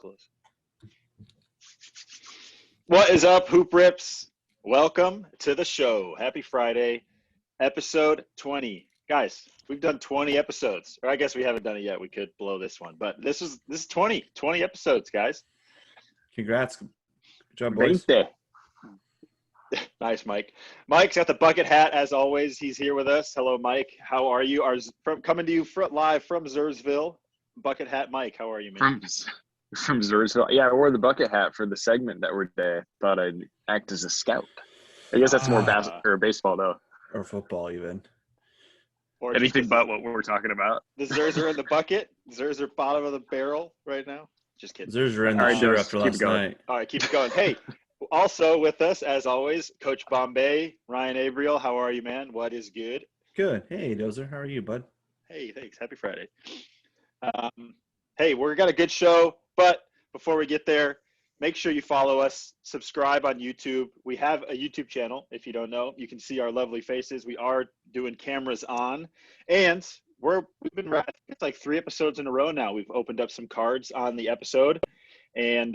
close. What is up, Hoop Rips? Welcome to the show. Happy Friday, episode 20. Guys, we've done 20 episodes. Or I guess we haven't done it yet. We could blow this one. But this is 20 episodes, guys. Congrats. Good job, boys. Nice, Mike. Mike's got the bucket hat, as always. He's here with us. Hello, Mike. How are you? Coming to you live from Zursville. Bucket hat Mike, how are you, man? From Zursville. Yeah, I wore the bucket hat for the segment that we're today. Thought I'd act as a scout. I guess that's more basketball or baseball, though. Or football, even. Or anything but what we're talking about. The Zers are in the bucket. Zers are bottom of the barrel right now. Just kidding. Zers are in the shirt after last night. All right, keep it going. Hey, also with us, as always, Coach Bombay, Ryan Abriel. How are you, man? What is good? Good. Hey, Dozer. How are you, bud? Hey, thanks. Happy Friday. Hey, we've got a good show, but before we get there, make sure you follow us, subscribe on YouTube. We have a YouTube channel. If you don't know, you can see our lovely faces. We are doing cameras on, and we've been it's like 3 episodes in a row now. We've opened up some cards on the episode, and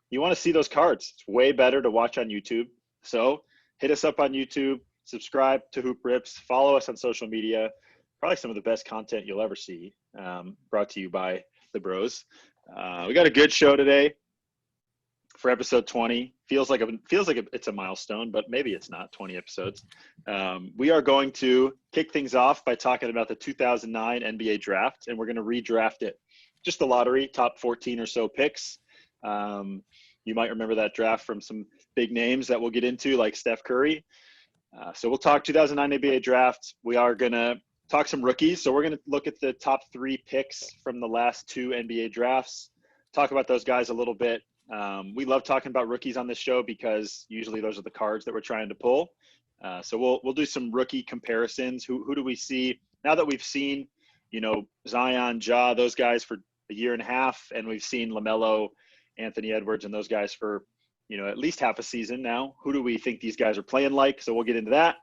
you want to see those cards. It's way better to watch on YouTube. So hit us up on YouTube, subscribe to Hoop Rips, follow us on social media. Probably some of the best content you'll ever see, brought to you by the bros. We got a good show today for episode 20. Feels like it's a milestone, but maybe it's not. 20 episodes. We are going to kick things off by talking about the 2009 NBA draft, and we're going to redraft it. Just the lottery, top 14 or so picks. You might remember that draft from some big names that we'll get into, like Steph Curry. So we'll talk 2009 NBA draft. We are going to talk some rookies. So we're going to look at the top 3 picks from the last 2 NBA drafts, talk about those guys a little bit. We love talking about rookies on this show because usually those are the cards that we're trying to pull. So we'll do some rookie comparisons. Who do we see now that we've seen, Zion, Ja, those guys for a year and a half, and we've seen LaMelo, Anthony Edwards, and those guys for, at least half a season now. Who do we think these guys are playing like? So we'll get into that.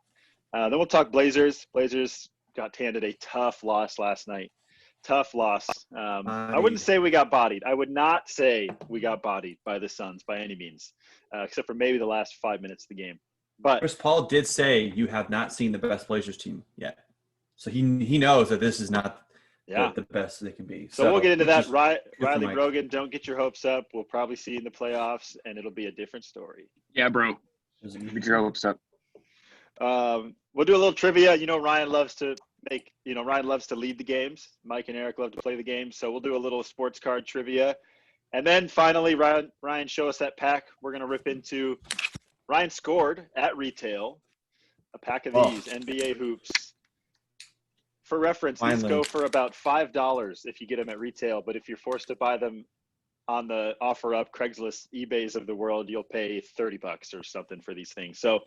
Then we'll talk Blazers. Blazers got handed a tough loss last night. Tough loss. I wouldn't say we got bodied. I would not say we got bodied by the Suns by any means, except for maybe the last 5 minutes of the game. But Chris Paul did say you have not seen the best Blazers team yet. So he knows that this is not the best they can be. So we'll get into that. Riley Rogan, don't get your hopes up. We'll probably see you in the playoffs, and it'll be a different story. Yeah, bro. Get your hopes up. We'll do a little trivia. Ryan loves to lead the games. Mike and Erik love to play the games. So we'll do a little sports card trivia. And then finally, Ryan, show us that pack. We're going to rip into Ryan scored at retail a pack of these NBA hoops. For reference, these go for about $5 if you get them at retail. But if you're forced to buy them on the OfferUp, Craigslist, eBays of the world, you'll pay $30 or something for these things. So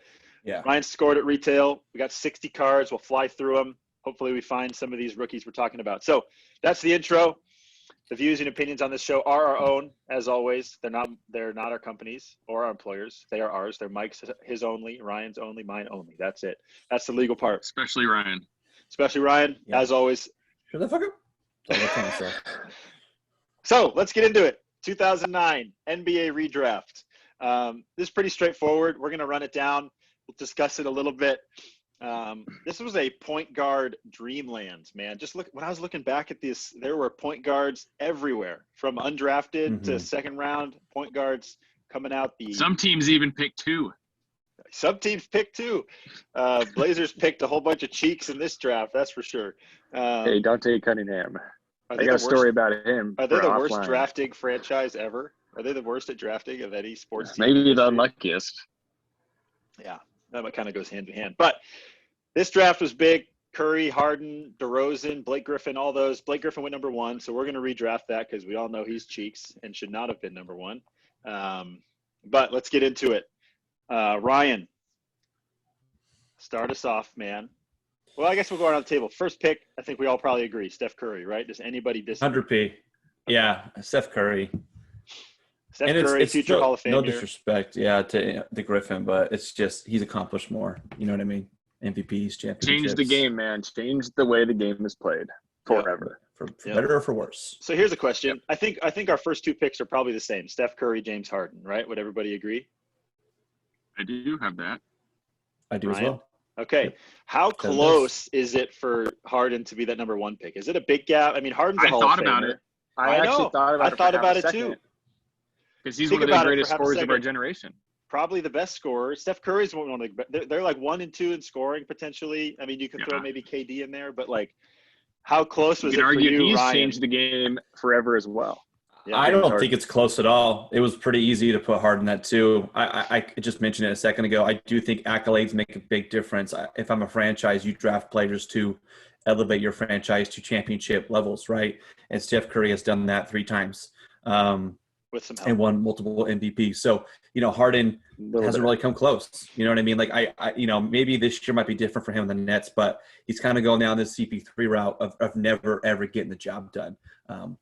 yeah, Ryan scored at retail. We got 60 cards. We'll fly through them. Hopefully we find some of these rookies we're talking about. So that's the intro. The views and opinions on this show are our own, as always. They're not our companies or our employers. They are ours. They're Mike's, his only, Ryan's only, mine only. That's it. That's the legal part. Especially Ryan, yeah. As always. Shut the fuck up. So let's get into it. 2009 NBA redraft. This is pretty straightforward. We're going to run it down. We'll discuss it a little bit. This was a point guard dreamland, man. Just look, when I was looking back at this, there were point guards everywhere, from undrafted to second round point guards coming out. Some teams even picked 2. Some teams picked 2. Blazers picked a whole bunch of cheeks in this draft, that's for sure. Hey, Dante Cunningham. I got a story about him. Are they the worst drafting franchise ever? Are they the worst at drafting of any sports team? Maybe the unluckiest. Yeah, that kind of goes hand in hand. But this draft was big. Curry, Harden, DeRozan, Blake Griffin, all those. Blake Griffin went number 1, so we're going to redraft that because we all know he's cheeks and should not have been number 1. But let's get into it. Ryan, start us off, man. Well, I guess we'll go around the table. First pick, I think we all probably agree, Steph Curry, right? Does anybody disagree? 100p. Yeah, Steph Curry. Steph Curry, it's future Hall of Famer. No disrespect, to Griffin, but it's just he's accomplished more. You know what I mean? MVPs, championships. Change the game, man. Change the way the game is played forever. for better or for worse. So here's a question. I think our first two picks are probably the same. Steph Curry, James Harden, right? Would everybody agree? I do have that. I do as Ryan? well. Okay. Yep. How close is it for Harden to be that number one pick? Is it a big gap? I mean, Harden's a I Hall thought of about Famer. it. I actually thought about it. I thought about it too. Because he's Think one of the about it greatest for half a scorers of our second. generation. Probably the best scorer. Steph Curry's one of the. They're like 1 and 2 in scoring potentially. I mean, you could throw maybe KD in there, but like, how close was You it can for argue you, he's Ryan? changed the game forever as well. Yeah, I don't Harden. think it's close at all. It was pretty easy to put Harden at 2. I just mentioned it a second ago. I do think accolades make a big difference. If I'm a franchise, you draft players to elevate your franchise to championship levels, right? And Steph Curry has done that 3 times. with some help. And won multiple MVP. So, Harden hasn't really come close. You know what I mean? Like maybe this year might be different for him in the Nets, but he's kind of going down this CP3 route of never, ever getting the job done.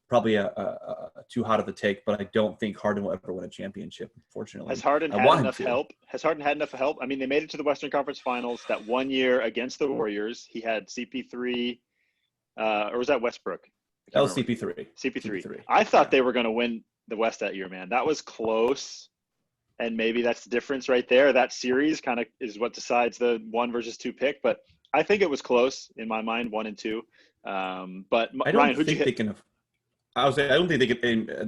Probably a too hot of a take, but I don't think Harden will ever win a championship, unfortunately. Has Harden had enough help? Has Harden had enough help? I mean, they made it to the Western Conference Finals that one year against the Warriors. He had CP3, or was that Westbrook? That was CP3. CP3. I thought they were going to win the West that year, man. That was close. And maybe that's the difference right there. That series kind of is what decides the 1 versus 2 pick. But I think it was close in my mind, 1 and 2. But Ryan, who'd you hit? I don't think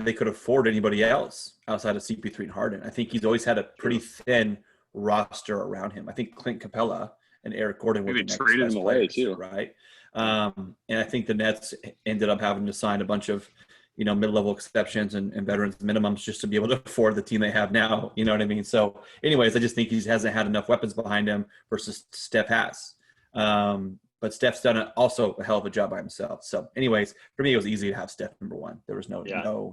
they could afford anybody else outside of CP3 and Harden. I think he's always had a pretty thin roster around him. I think Clint Capella and Eric Gordon were the next traded him away too, right? And I think the Nets ended up having to sign a bunch of mid-level exceptions and veterans minimums just to be able to afford the team they have now. You know what I mean? So anyways, I just think he hasn't had enough weapons behind him versus Steph has. But Steph's done also a hell of a job by himself. So anyways, for me, it was easy to have Steph number 1. There was no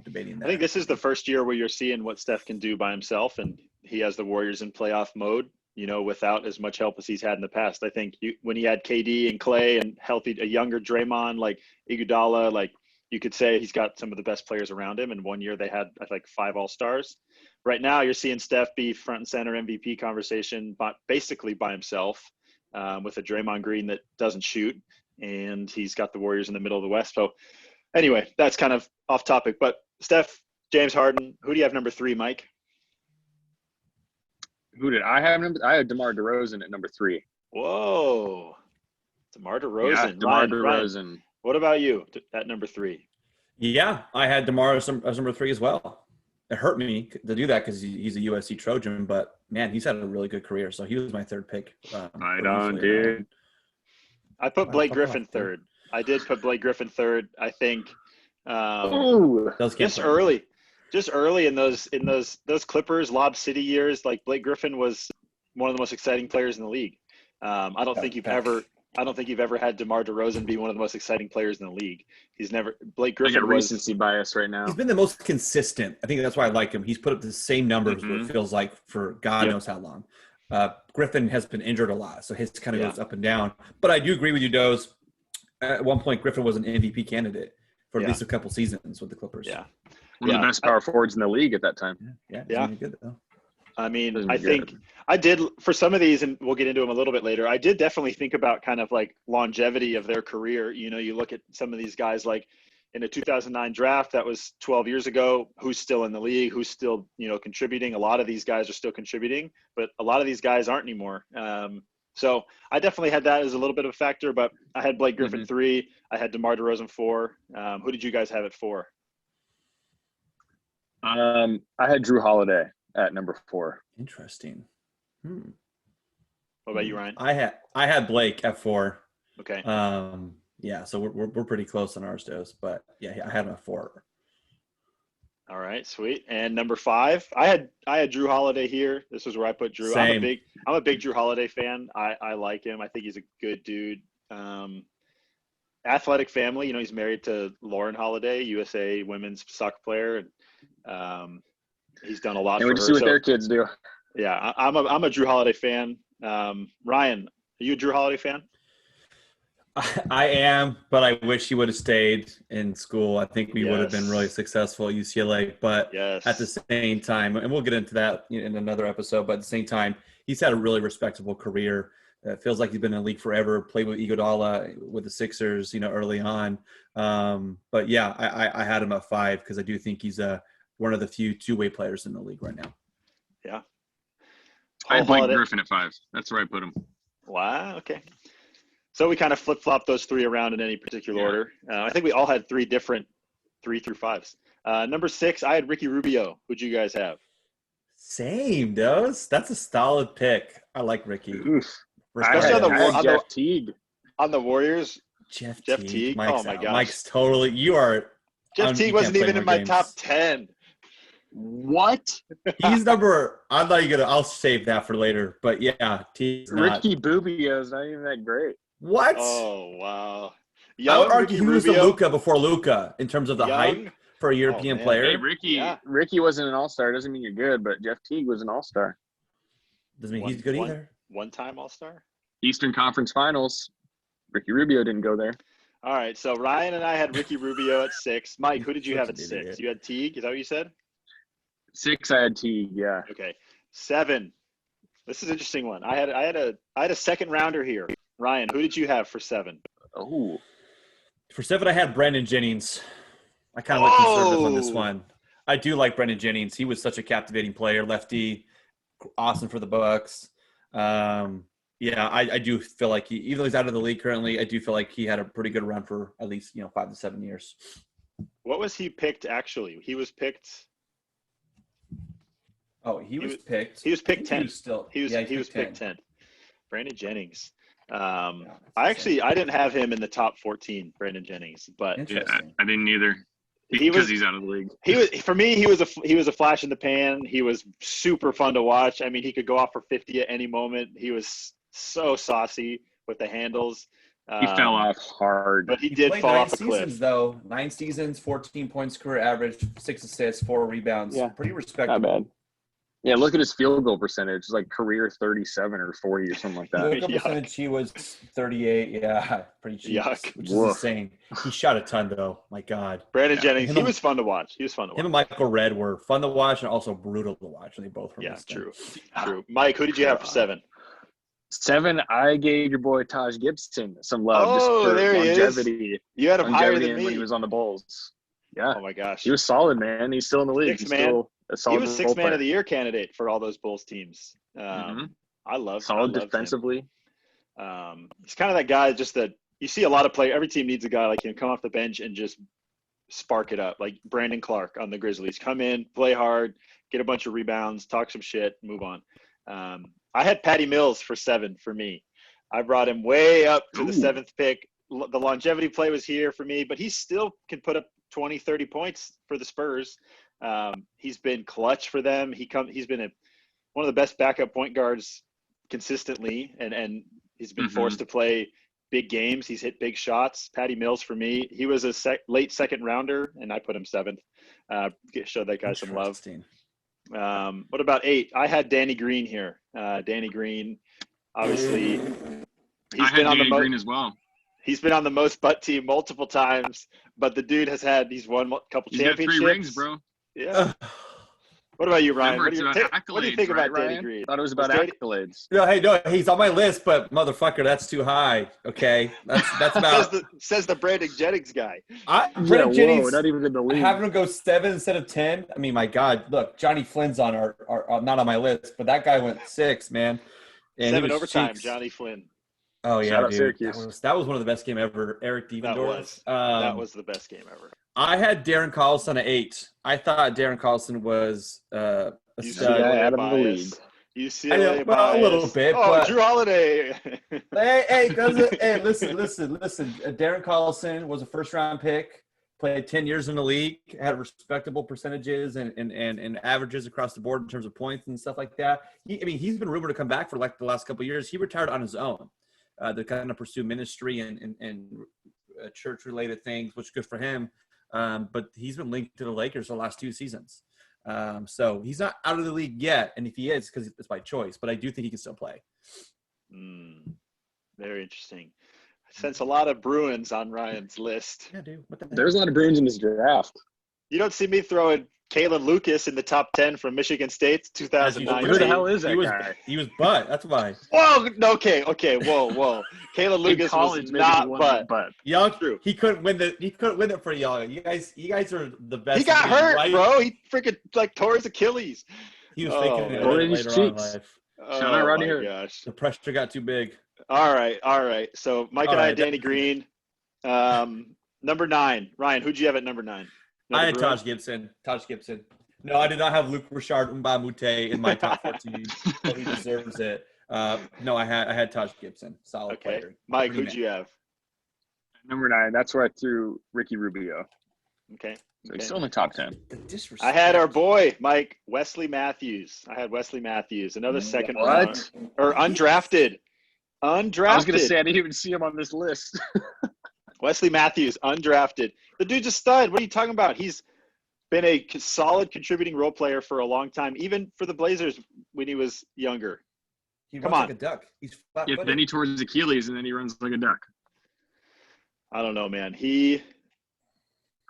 debating that. I think this is the first year where you're seeing what Steph can do by himself, and he has the Warriors in playoff mode, without as much help as he's had in the past. I think when he had KD and Clay and healthy, a younger Draymond, like Iguodala, like, you could say he's got some of the best players around him. And one year they had like 5 All-Stars. Right now you're seeing Steph be front and center MVP conversation, but basically by himself, with a Draymond Green that doesn't shoot. And he's got the Warriors in the middle of the West. So anyway, that's kind of off topic. But Steph, James Harden, who do you have number 3, Mike? Who did I have? I had DeMar DeRozan at number 3. Whoa. DeMar DeRozan. Yeah, DeMar DeRozan. Ryan, what about you at number 3? Yeah, I had DeMar as number 3 as well. It hurt me to do that because he's a USC Trojan, but man, he's had a really good career. So he was my 3rd pick. Right on, dude. I put Blake Griffin 3rd. I did put Blake Griffin 3rd. I think just early in those Clippers Lob City years, like Blake Griffin was one of the most exciting players in the league. I don't think you've ever had DeMar DeRozan be one of the most exciting players in the league. Blake Griffin. I got recency bias right now. He's been the most consistent. I think that's why I like him. He's put up the same numbers, what it feels like, for God knows how long. Griffin has been injured a lot, so his kind of goes up and down. But I do agree with you, Doze. At one point, Griffin was an MVP candidate for at least a couple seasons with the Clippers. Yeah. One of the best power forwards in the league at that time. Yeah. Good, though. I mean, I think I did for some of these, and we'll get into them a little bit later. I did definitely think about kind of like longevity of their career. You look at some of these guys like in the 2009 draft, that was 12 years ago, who's still in the league, who's still, contributing. A lot of these guys are still contributing, but a lot of these guys aren't anymore. So I definitely had that as a little bit of a factor, but I had Blake Griffin 3. I had DeMar DeRozan 4. Who did you guys have at 4? I had Drew Holiday at number 4. Interesting. What about you, Ryan? I had Blake at 4. Okay. Yeah, so we're pretty close on ours, Dose, but yeah, I had him at 4. All right, sweet. And number 5, I had Drew Holiday here. This is where I put Drew. Same. I'm a big Drew Holiday fan. I like him. I think he's a good dude. Athletic family. He's married to Lauren Holiday, USA women's soccer player, and he's done a lot for her. And we just see what their kids do. Yeah, I'm a Drew Holiday fan. Ryan, are you a Drew Holiday fan? I am, but I wish he would have stayed in school. I think we would have been really successful at UCLA. But at the same time, and we'll get into that in another episode, but at the same time, he's had a really respectable career. It feels like he's been in the league forever. Played with Iguodala with the Sixers, early on. But yeah, I had him at 5 because I do think he's one of the few two-way players in the league right now. Yeah. I had Blake Holiday. Griffin at 5. That's where I put him. Wow. Okay. So we kind of flip-flopped those 3 around in any particular Yeah. order. I think we all had 3 different 3 through 5s. Number 6, I had Ricky Rubio. Who'd you guys have? Same, Dose. That's a solid pick. I like Ricky. Oof. Especially I had on Jeff Teague. On the Warriors, Jeff Teague. Teague. Oh, my gosh. Mike's totally. You are. Jeff Teague you wasn't can't play even in more my games. top 10. What? He's number. I'm not even gonna. I'll save that for later. But yeah, Teague's not. Ricky Bubio is not even that great. What? Oh, wow. I would Young argue Ricky he was the Rubio. Luka before Luka in terms of the Young. hype for a European man. player. Hey, Yeah. Ricky wasn't an all-star. Doesn't mean you're good, but Jeff Teague was an all-star. Doesn't mean he's good either. One-time All-Star? Eastern Conference Finals. Ricky Rubio didn't go there. All right, so Ryan and I had Ricky Rubio at 6. Mike, who did you have at Such an 6? idiot. You had Teague? Is that what you said? 6, I had Teague. Yeah. Okay. 7. This is an interesting one. I had a second rounder here. Ryan, who did you have for 7? Oh. For 7, I had Brandon Jennings. I kind of went conservative on this Oh. one. I do like Brandon Jennings. He was such a captivating player, lefty, awesome for the Bucks. Yeah, I do feel like even though he's out of the league currently, I do feel like he had a pretty good run for at least 5 to 7 years. What was he picked actually? He was picked. Oh, he was picked. He was picked 10. He was picked 10. Brandon Jennings. I didn't have him in the top 14, Brandon Jennings, but Interesting. I didn't either. He was- Because he's out of the league. he was a flash in the pan. He was super fun to watch. I mean, he could go off for 50 at any moment. He was so saucy with the handles. He fell off hard. But he did played fall 9 off a cliff. seasons, though. 9 seasons, 14 points career average, 6 assists, 4 rebounds. Yeah. Pretty respectable. Not bad. Yeah, look at his field goal percentage. It's like career 37 or 40 or something like that. Field goal Yuck. percentage, he was 38. Yeah, pretty cheap, Yuck. which is Woof. insane. He shot a ton, though. My God. Brandon Jennings, Him he and- was fun to watch. Him and Michael Redd were fun to watch and also brutal to watch. And they both were Yeah, missed in. true. Mike, who did you have for 7? 7, I gave your boy Taj Gibson some love Oh, just for there he is. longevity. You had him higher Longevity than and when me. he was on the Bulls. Yeah, Oh my gosh. he was solid, man. He's still in the league. Sixth He's man. still a He solid was role 6th man player. of the year candidate for all those Bulls teams. Mhm. I love Solid defensively. He's kind of that guy just that you see a lot of every team needs a guy like him come off the bench and just spark it up, like Brandon Clark on the Grizzlies. Come in, play hard, get a bunch of rebounds, talk some shit, move on. I had Patty Mills for 7 for me. I brought him way up to the Ooh. 7th pick. The longevity play was here for me, but he still can put up 20, 30 points for the Spurs. He's been clutch for them. He's been one of the best backup point guards consistently, and he's been forced to play big games. He's hit big shots. Patty Mills for me. He was a late second rounder, and I put him 7th. Show that guy some love. Interesting. What about 8? I had Danny Green here. Danny Green, obviously, I had Danny Green as well. He's been on the most butt team multiple times, but the dude he's won a couple He's got championships. 3 rings, bro. Yeah. What about you, Ryan? Remember, What do you think right, about Danny Ryan? Green? Thought it was about Was Danny- accolades. No, he's on my list, but motherfucker, that's too high. Okay, that's about. says the Brandon Jennings guy. Brandon Jennings, not even in the league. having him go 7 instead of 10. I mean, my God, look, Johnny Flynn's on our not on my list, but that guy went 6, man. And 7 he was overtime, cheeks. Johnny Flynn. Oh yeah, Shout out dude, Syracuse. that was one of the best game ever. Eric Devendorf. That was the best game ever. I had Darren Collison at 8. I thought Darren Collison was a stud. UCLA out of the bias. league. UCLA I know, well, a little bias. bit, Oh, but- Drew Holiday. Listen. Darren Collison was a first-round pick. Played 10 years in the league. Had respectable percentages and averages across the board in terms of points and stuff like that. He's been rumored to come back for like the last couple of years. He retired on his own to kind of pursue ministry and church-related things, which is good for him. But he's been linked to the Lakers the last 2 seasons. So he's not out of the league yet, and if he is, because it's by choice. But I do think he can still play. Very interesting. I sense a lot of Bruins on Ryan's list. Yeah, dude. What the heck? There's a lot of Bruins in this draft. You don't see me throwing Kalen Lucas in the top 10 from Michigan State, Who 2019. the hell is that guy? He was butt. That's why. Whoa, okay, whoa. Kalen In Lucas college, was maybe not, he won, but but Young, True. he couldn't win it for Young. You guys are the best. he got in the league, hurt, right? bro. He freaking like tore his Achilles. He was Oh, faking man. it Tore his later on in cheeks. life. Shout out Rodney my Hood. gosh. The pressure got too big. All right. So Mike All and I right, had Danny Green. Number 9. Ryan, who'd you have at number 9? I had Taj Gibson. No, I did not have Luke Richard Mbamute in my top 14. But he deserves it. No, I had Taj Gibson. Solid Okay. player. Mike, Pretty who'd you have? number 9. That's where I threw Ricky Rubio. Okay. So he's still in the top 10. The disrespect. I had our boy, Mike, Wesley Matthews. Another second round. Or undrafted. I was going to say I didn't even see him on this list. Wesley Matthews, undrafted. The dude's a stud. What are you talking about? He's been a solid contributing role player for a long time, even for the Blazers when he was younger. He Come runs on. like a duck. He's flat Yeah, then he tore his Achilles, and then he runs like a duck. I don't know, man.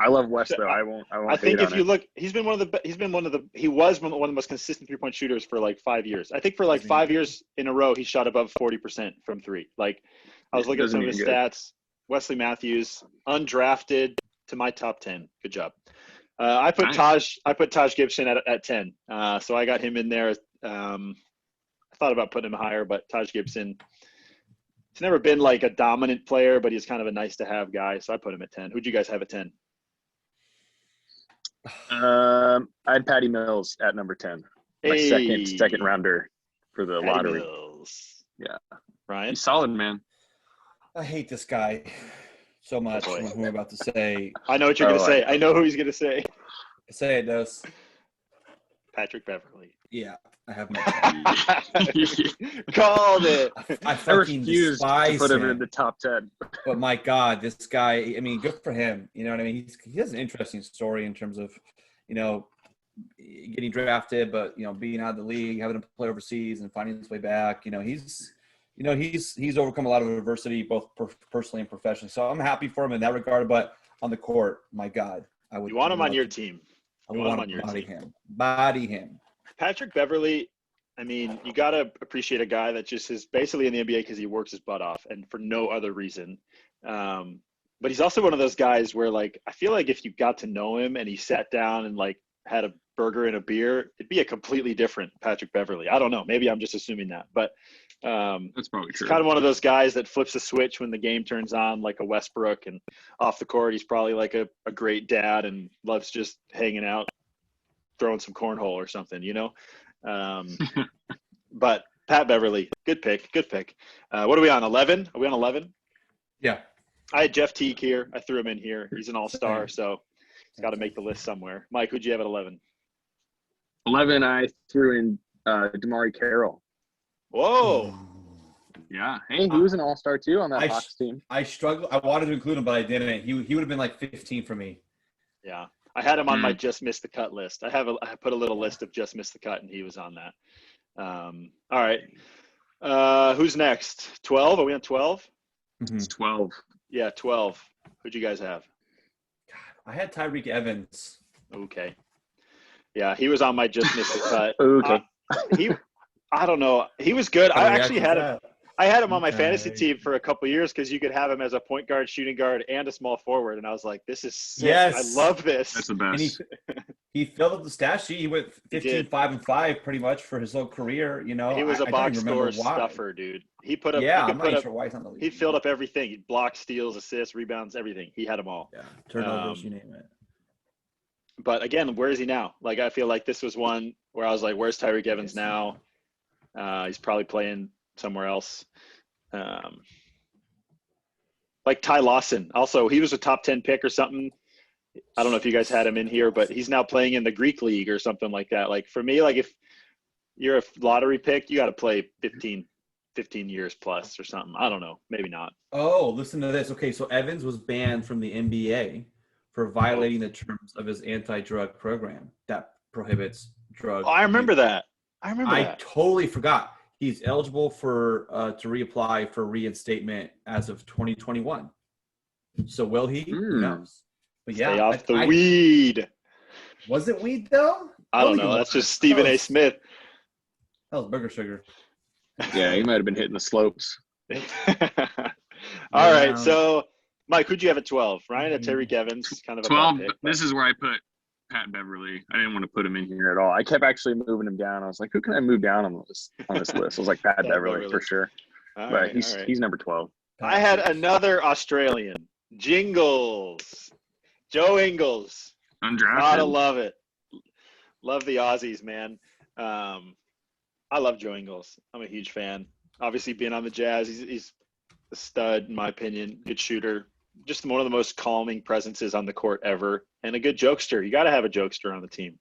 I love West though. I won't. I think hate if on you it. look, he was one of the most consistent 3-point shooters for like 5 years. I think for like 5 years in a row, he shot above 40% from three. Like I was looking at some of his stats. Wesley Matthews, undrafted to my top 10. Good job. I put Taj Gibson at 10. So I got him in there. I thought about putting him higher, but Taj Gibson, he's never been like a dominant player, but he's kind of a nice to have guy. So I put him at 10. Who'd you guys have at 10? I had Patty Mills at number 10. My second rounder for the Patty lottery. Mills. Yeah. Ryan? He's solid, man. I hate this guy so much. boy. Who I'm about to say. I know what you're going to say. I know who he's going to say. Say it, Dos. Patrick Beverly. Yeah, I have my. Called it. I I fucking refuse to despise put him him. in the top 10. But my God, this guy, I mean, good for him. You know what I mean? He has an interesting story in terms of, getting drafted, but, being out of the league, having to play overseas and finding his way back. He's overcome a lot of adversity, both personally and professionally. So I'm happy for him in that regard. But on the court, my God, I would. You want him on your team. I want him on your team. Body him. Patrick Beverly, I mean, you got to appreciate a guy that just is basically in the NBA because he works his butt off and for no other reason. But he's also one of those guys where, like, I feel like if you got to know him and he sat down and, like, had a burger and a beer, it'd be a completely different Patrick Beverly. I don't know. Maybe I'm just assuming that. But That's probably true. he's kind of one of those guys that flips a switch when the game turns on, like a Westbrook. And off the court, he's probably like a great dad and loves just hanging out, throwing some cornhole or something, But Pat Beverly, good pick. What are we on, 11? Are we on 11? Yeah. I had Jeff Teague here. I threw him in here. He's an all-star, so he's got to make the list somewhere. Mike, who'd you have at 11? 11, I threw in DeMar Carroll. Whoa. Yeah. Hey, he was an all-star too on that Packz team. I struggled. I wanted to include him, but I didn't. He would have been like 15 for me. Yeah. I had him on my just missed the cut list. I put a little list of just missed the cut, and he was on that. All right. Who's next? 12? Are we on 12? It's 12. Yeah, 12. Who'd you guys have? I had Tyreek Evans. Okay. Yeah, he was on my just missed the cut. Okay. I don't know. He was good. I actually had him. I had him on my Okay. fantasy team for a couple of years because you could have him as a point guard, shooting guard, and a small forward. And I was like, this is sick. Yes. I love this. That's the And best. he filled up the stat sheet. He went 15, did. 5, and 5 pretty much for his whole career. He was a I don't box even remember score why. stuffer, dude. He put up. Yeah, he I'm could put not up. sure why he's on the league. He filled up everything. He blocked, steals, assists, rebounds, everything. He had them all. Yeah, turnovers, you name it. But again, where is he now? Like, I feel like this was one where I was like, where's Tyreek Evans now? He's probably playing somewhere else. Like Ty Lawson. Also, he was a top 10 pick or something. I don't know if you guys had him in here, but he's now playing in the Greek league or something like that. Like, for me, like, if you're a lottery pick, you got to play 15 years plus or something. I don't know. Maybe not. Oh, listen to this. Okay, so Evans was banned from the NBA for violating the terms of his anti-drug program that prohibits drug. Oh, I remember that. I totally forgot. He's eligible for to reapply for reinstatement as of 2021. So will he? Who knows? But yeah, Stay off the weed. Was it weed though? I don't know. That's just Stephen A. Smith. That was burger sugar. Yeah, he might have been hitting the slopes. All right, so Mike, who'd you have at 12? Ryan at Tariq Evans, kind of a 12. bad pick, This is where I put Pat Beverly. I didn't want to put him in here at all. I kept actually moving him down. I was like, who can I move down on this list? I was like, Pat Beverly for sure. But he's number 12. I had another Australian, Jingles, Joe Ingles. Undrafted. Gotta love it. Love the Aussies, man. I love Joe Ingles. I'm a huge fan. Obviously, being on the Jazz, he's a stud, in my opinion. Good shooter. Just one of the most calming presences on the court ever. And a good jokester. You got to have a jokester on the team.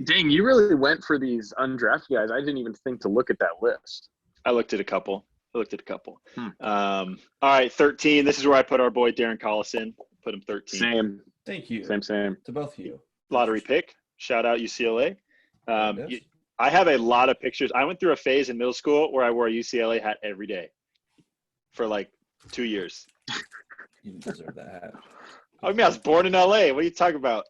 Dang, you really went for these undrafted guys. I didn't even think to look at that list. I looked at a couple. All right, 13. This is where I put our boy Darren Collison. Put him 13. Same. Thank you. Same. To both of you. Lottery pick. Shout out UCLA. I have a lot of pictures. I went through a phase in middle school where I wore a UCLA hat every day for like 2 years. You deserve that hat. I mean, I was born in LA. What are you talking about?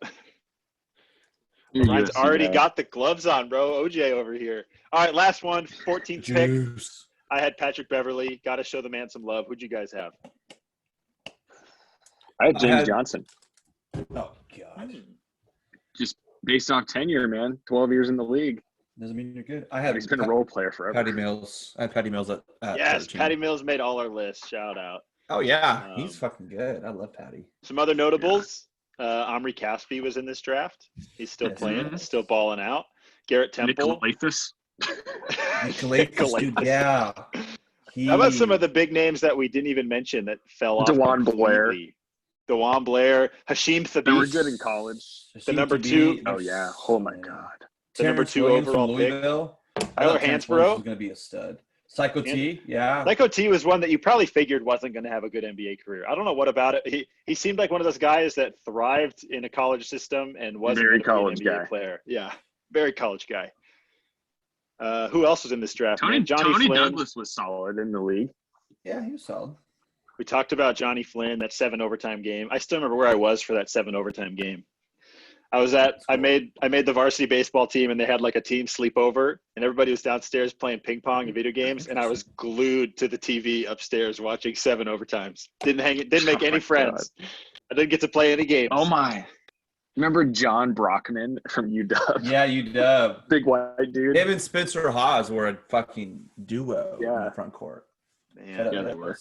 Mine's already got the gloves on, bro. OJ over here. All right, last one, 14th pick. I had Patrick Beverly. Got to show the man some love. Who'd you guys have? I had James Johnson. Oh, God. Just based off tenure, man. 12 years in the league. Doesn't mean you're good. He's been a role player forever. Patty Mills. I had Patty Mills at yes, 13. Patty Mills made all our lists. Shout out. Oh, yeah. He's fucking good. I love Patty. Some other notables. Omri Caspi was in this draft. He's still playing, still balling out. Garrett Temple. Nicolaitis, dude, yeah. How about some of the big names that we didn't even mention that fell off? DeJuan Blair. Hashim Thabit. They were good in college. The number 2. Oh, yeah. Oh, my God. The number 2 overall pick. Tyler Hansbrough was going to be a stud. Psycho T, yeah. Psycho T was one that you probably figured wasn't going to have a good NBA career. I don't know what about it. He seemed like one of those guys that thrived in a college system and wasn't very college an NBA player. Yeah, very college guy. Who else was in this draft? Tony Flynn. Douglas was solid in the league. Yeah, he was solid. We talked about Johnny Flynn, that 7 overtime game. I still remember where I was for that 7 overtime game. I made the varsity baseball team, and they had like a team sleepover, and everybody was downstairs playing ping pong and video games, and I was glued to the TV upstairs watching 7 overtimes. Didn't make any friends. God. I didn't get to play any games. Oh my! Remember John Brockman from UW? Yeah, UW. Big white dude. Him and Spencer Hawes were a fucking duo in the front court. Man, yeah, they were.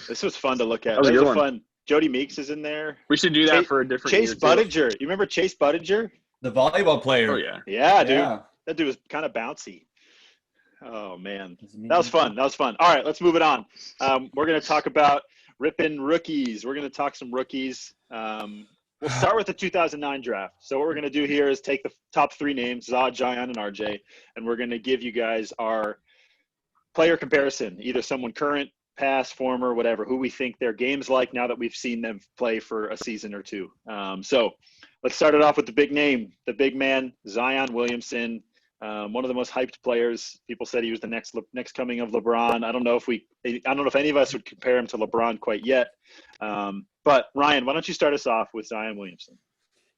This was fun to look at. That was fun. Jody Meeks is in there. We should do that for a different Chase Budinger. You remember Chase Budinger? The volleyball player. Oh, yeah. Yeah, dude. Yeah. That dude was kind of bouncy. Oh, man. That was fun. All right, let's move it on. We're going to talk about Rippin rookies. We're going to talk some rookies. We'll start with the 2009 draft. So what we're going to do here is take the top 3 names, Zod, Jayan, and RJ, and we're going to give you guys our player comparison, either someone current, past, former, whatever, who we think their game's like now that we've seen them play for a season or 2. So let's start it off with the big name, the big man, Zion Williamson, one of the most hyped players. People said he was the next coming of LeBron. I don't know if any of us would compare him to LeBron quite yet. But Ryan, why don't you start us off with Zion Williamson?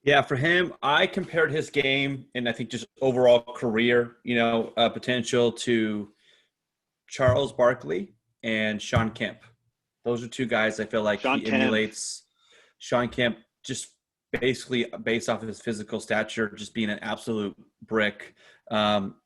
Yeah, for him, I compared his game and I think just overall career, potential to Charles Barkley and Sean Kemp. Those are 2 guys I feel like emulates. Sean Kemp just basically based off of his physical stature, just being an absolute brick,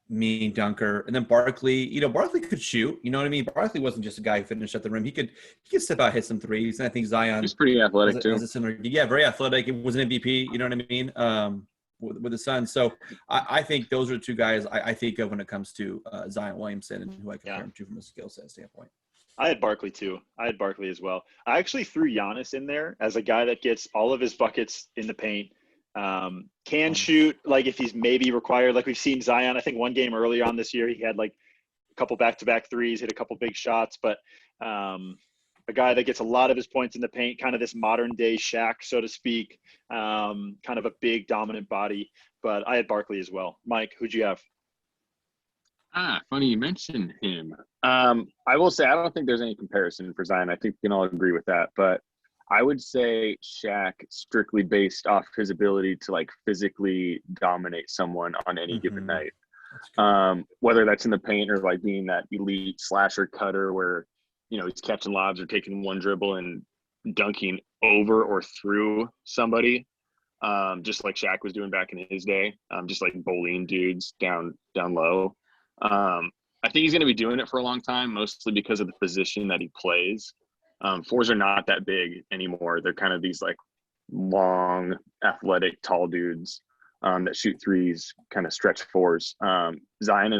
mean dunker. And then Barkley, Barkley could shoot. You know what I mean? Barkley wasn't just a guy who finished at the rim. He could step out, hit some threes. And I think Zion. He's pretty athletic too. Yeah, very athletic. It was an MVP. You know what I mean? With the Suns. So I think those are 2 guys I think of when it comes to Zion Williamson and who I compare him to from a skill set standpoint. I had Barkley too. I had Barkley as well. I actually threw Giannis in there as a guy that gets all of his buckets in the paint. Can shoot, like if he's maybe required, like we've seen Zion. I think one game earlier on this year, he had like a couple back-to-back threes, hit a couple big shots, but a guy that gets a lot of his points in the paint, kind of this modern day Shaq, so to speak, kind of a big dominant body. But I had Barkley as well. Mike, who'd you have? Funny you mentioned him. I will say I don't think there's any comparison for Zion. I think we can all agree with that. But I would say Shaq, strictly based off his ability to like physically dominate someone on any given night. Whether that's in the paint or like being that elite slasher cutter where, you know, he's catching lobs or taking one dribble and dunking over or through somebody, just like Shaq was doing back in his day, just like bullying dudes down low. I think he's going to be doing it for a long time, mostly because of the position that he plays. Fours are not that big anymore. They're kind of these like long, athletic, tall dudes that shoot threes, kind of stretch fours. Zion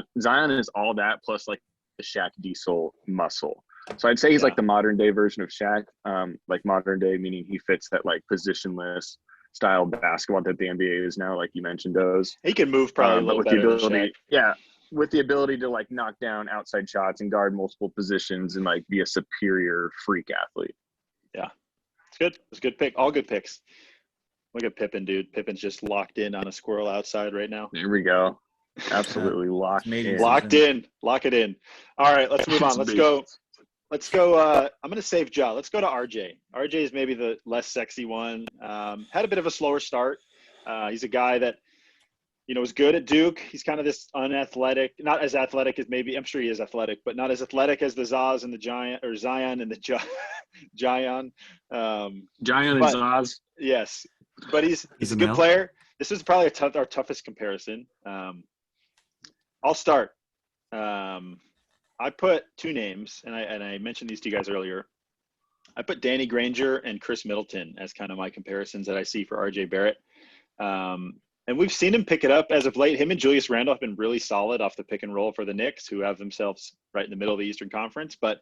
is all that plus like the Shaq Diesel muscle. So I'd say he's like the modern day version of Shaq. Like modern day meaning he fits that like positionless style basketball that the NBA is now, like you mentioned, those. He can move probably a little with better the ability, than Shaq. yeah, with the ability to like knock down outside shots and guard multiple positions and like be a superior freak athlete. Yeah, it's good. It's a good pick. All good picks. Look at Pippen, dude. Pippen's just locked in on a squirrel outside right now. There we go. Absolutely locked in. Locked in. Lock it in. All right, let's move on. Let's go. I'm going to save Ja. Let's go to RJ. RJ is maybe the less sexy one. Had a bit of a slower start. He's a guy that, you know, was good at Duke. He's kind of this unathletic, not as athletic as maybe, I'm sure he is athletic, but not as athletic as the Zaz and the Giant, or Zion and the Gion. Giant and Zaz. Yes. But he's a good player. This is probably our toughest comparison. I'll start. I put two names, and I mentioned these to you guys earlier. I put Danny Granger and Chris Middleton as kind of my comparisons that I see for RJ Barrett. And we've seen him pick it up as of late. Him and Julius Randle have been really solid off the pick and roll for the Knicks, who have themselves right in the middle of the Eastern Conference. But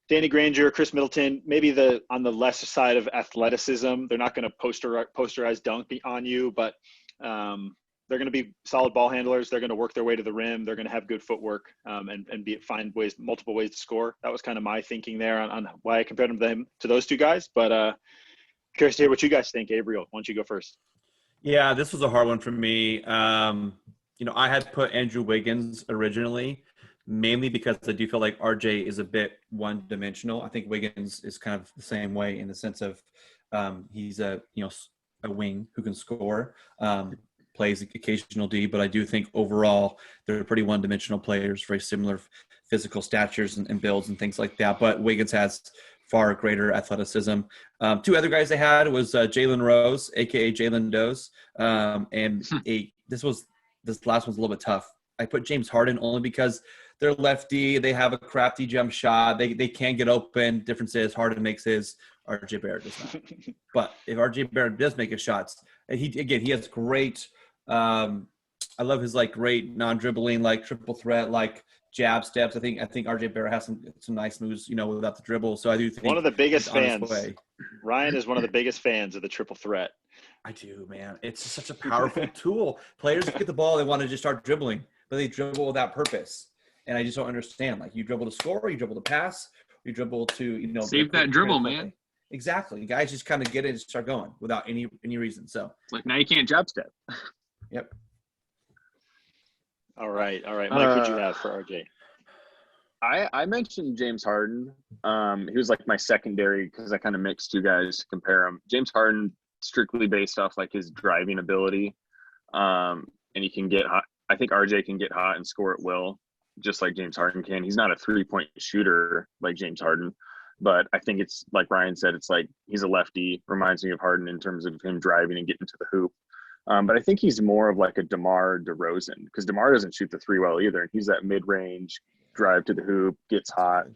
Danny Granger, Chris Middleton, maybe on the lesser side of athleticism. They're not going to posterize dunk on you, but they're going to be solid ball handlers. They're going to work their way to the rim. They're going to have good footwork and find multiple ways to score. That was kind of my thinking there on why I compared them to those two guys. But curious to hear what you guys think. Gabriel, why don't you go first? Yeah, this was a hard one for me. You know, I had put Andrew Wiggins originally, mainly because I do feel like RJ is a bit one-dimensional. I think Wiggins is kind of the same way in the sense of he's a wing who can score, plays occasional D, but I do think overall they're pretty one-dimensional players, very similar physical statures and builds and things like that. But Wiggins has far greater athleticism. Two other guys they had was Jalen Rose, aka Jalen Doe, and this last one's a little bit tough. I put James Harden only because they're lefty. They have a crafty jump shot. They can get open. Difference is Harden makes his. RJ Barrett does not. But if RJ Barrett does make his shots, he has great. I love his like great non-dribbling like triple threat like jab steps. I think RJ Barrett has some nice moves, you know, without the dribble. So I do think one of the biggest fans. Ryan is one of the biggest fans of the triple threat. I do, man. It's such a powerful tool. Players get the ball, they want to just start dribbling, but they dribble without purpose. And I just don't understand. Like you dribble to score, you dribble to pass, you dribble to, you know, save that dribble, man. Exactly. Guys just kind of get it and start going without any reason. So like now you can't jab step. Yep. All right. Mike, what'd you have for RJ? I mentioned James Harden. He was like my secondary because I kind of mixed two guys to compare him. James Harden strictly based off like his driving ability. And he can get hot. I think RJ can get hot and score at will, just like James Harden can. He's not a 3-point shooter like James Harden, but I think it's like Ryan said, it's like he's a lefty, reminds me of Harden in terms of him driving and getting to the hoop. But I think he's more of like a DeMar DeRozan because DeMar doesn't shoot the three well either. He's that mid-range drive to the hoop, gets hot.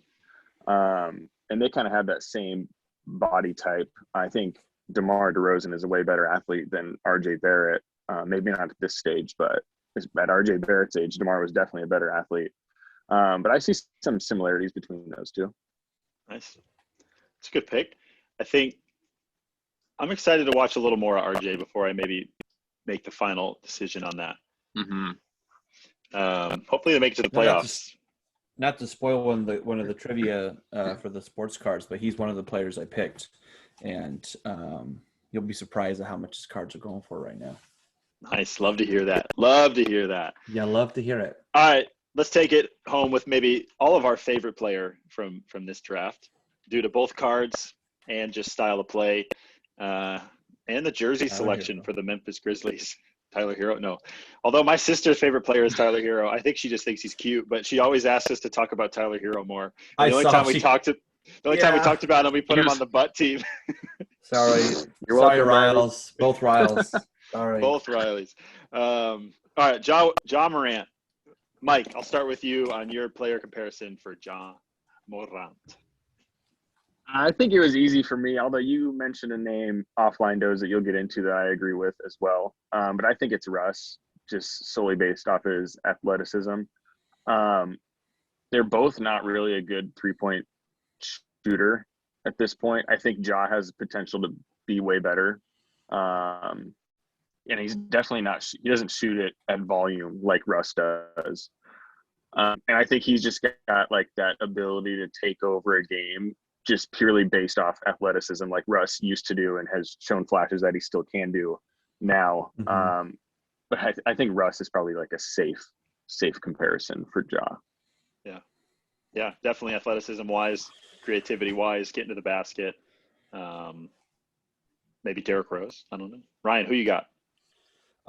And they kind of have that same body type. I think DeMar DeRozan is a way better athlete than RJ Barrett. Maybe not at this stage, but at RJ Barrett's age, DeMar was definitely a better athlete. But I see some similarities between those two. Nice. It's a good pick. I think I'm excited to watch a little more of RJ before I maybe make the final decision on that. Mm-hmm. Hopefully they make it to the playoffs. Not to spoil one of the trivia for the sports cards, but he's one of the players I picked, and you'll be surprised at how much his cards are going for right now. Nice. Love to hear that. Yeah, love to hear it. All right. Let's take it home with maybe all of our favorite player from this draft. Due to both cards, and just style of play, and the jersey Tyler selection Hero. for the Memphis Grizzlies. Tyler Hero, no. Although my sister's favorite player is Tyler Hero. I think she just thinks he's cute, but she always asks us to talk about Tyler Hero more. And the only time we talked about him, we put him on the butt team. Sorry. You're Sorry, welcome, Riles. Both Riles. Sorry. Both Rileys. All right, Ja Morant. Mike, I'll start with you on your player comparison for Ja Morant. I think it was easy for me, although you mentioned a name offline, Doze, that you'll get into that I agree with as well. But I think it's Russ, just solely based off his athleticism. They're both not really a good three-point shooter at this point. I think Ja has potential to be way better. And he's definitely not – he doesn't shoot it at volume like Russ does. And I think he's just got, like, that ability to take over a game just purely based off athleticism like Russ used to do and has shown flashes that he still can do now. Mm-hmm. But I think Russ is probably like a safe comparison for Ja. Yeah, definitely athleticism-wise, creativity-wise, getting to the basket. Maybe Derrick Rose. I don't know. Ryan, who you got?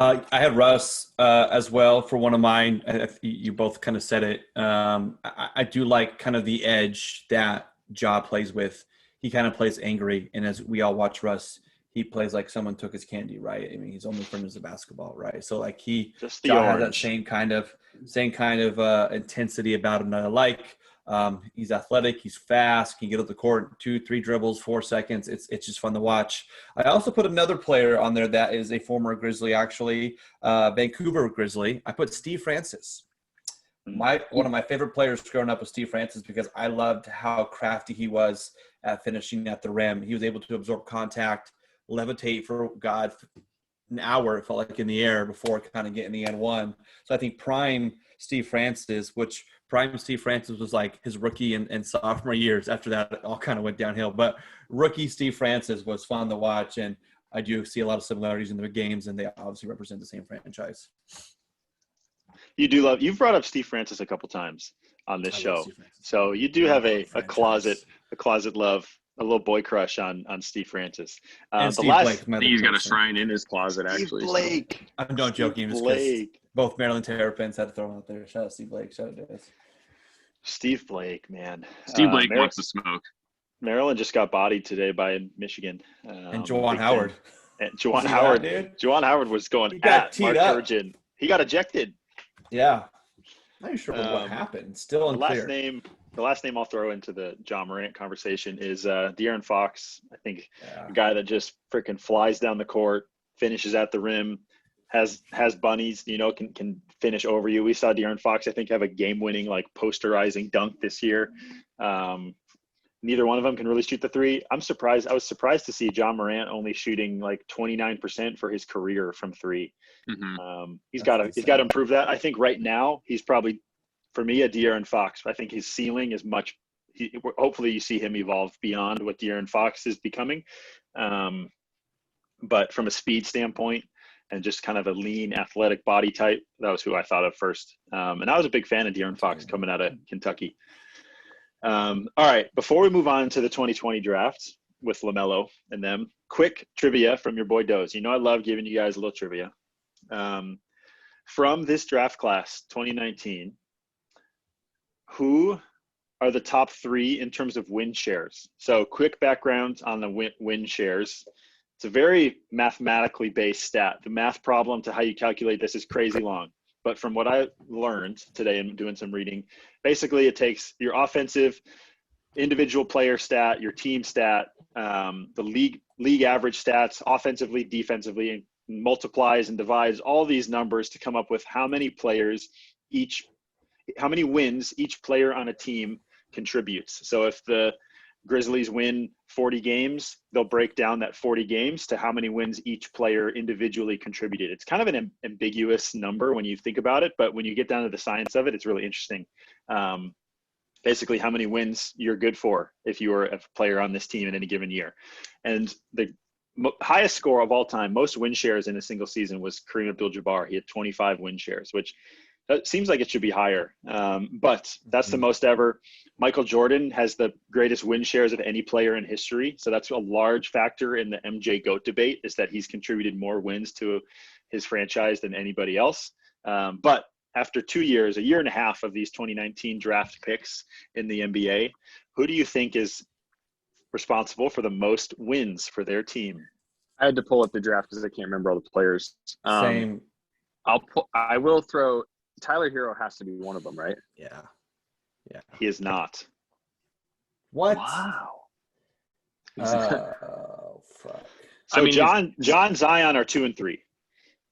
I had Russ as well for one of mine. You both kind of said it. I do like kind of the edge that Ja plays with. He kind of plays angry, and as we all watch Russ, he plays like someone took his candy, right? I mean, he's only from his basketball, right? So like Just the Ja has orange. that same kind of intensity about him that I like. He's athletic, he's fast, can get up the court 2-3 dribbles, 4 seconds. It's just fun to watch. I also put another player on there that is a former Grizzly, actually, Vancouver Grizzly. I put Steve Francis. One of my favorite players growing up was Steve Francis because I loved how crafty he was at finishing at the rim. He was able to absorb contact, levitate for an hour, it felt like, in the air before kind of getting the and one. So I think prime Steve Francis was like his rookie and sophomore years. After that, it all kind of went downhill. But rookie Steve Francis was fun to watch, and I do see a lot of similarities in their games, and they obviously represent the same franchise. You've brought up Steve Francis a couple times on this show. So you do have a closet love, a little boy crush on Steve Francis. And Steve Blake. I think he's got a shrine in his closet, actually. Steve Blake. So. I'm not joking. Just Blake. Both Maryland Terrapins had to throw him out there. Shout out Steve Blake. Shout out Dennis. Steve Blake, man. Steve Blake wants to smoke. Maryland just got bodied today by Michigan. And Juwan Howard. And Juwan Howard. Juwan Howard was going at Mark Turgeon. He got ejected. Yeah. I'm not sure what happened. Still unclear. The last name I'll throw into the Ja Morant conversation is De'Aaron Fox. I think a guy that just freaking flies down the court, finishes at the rim, has bunnies, can finish over you. We saw De'Aaron Fox, I think, have a game-winning, like, posterizing dunk this year. Neither one of them can really shoot the three. I was surprised to see Ja Morant only shooting like 29% for his career from three. Mm-hmm. He's got to improve that. I think right now he's probably, for me, a De'Aaron Fox. I think his ceiling is hopefully you see him evolve beyond what De'Aaron Fox is becoming. But from a speed standpoint and just kind of a lean athletic body type, that was who I thought of first. And I was a big fan of De'Aaron Fox coming out of Kentucky. All right, before we move on to the 2020 draft with LaMelo and them, quick trivia from your boy Doze. I love giving you guys a little trivia. From this draft class, 2019, who are the top three in terms of win shares? So quick background on the win shares. It's a very mathematically based stat. The math problem to how you calculate this is crazy long. But from what I learned today and doing some reading, basically it takes your offensive individual player stat, your team stat, the league average stats, offensively, defensively, and multiplies and divides all these numbers to come up with how many wins each player on a team contributes. So if the Grizzlies win 40 games, they'll break down that 40 games to how many wins each player individually contributed. It's kind of an ambiguous number when you think about it, but when you get down to the science of it, it's really interesting. Basically, how many wins you're good for if you were a player on this team in any given year. And the highest score of all time, most win shares in a single season, was Kareem Abdul-Jabbar. He had 25 win shares, which It seems like it should be higher, but that's the most ever. Michael Jordan has the greatest win shares of any player in history. So that's a large factor in the MJ GOAT debate, is that he's contributed more wins to his franchise than anybody else. But after 2 years, a year and a half of these 2019 draft picks in the NBA, who do you think is responsible for the most wins for their team? I had to pull up the draft because I can't remember all the players. Same. I will throw Tyler Hero has to be one of them, right? Yeah. He is not. What? Wow. Oh, fuck. So John Zion are 2 and 3.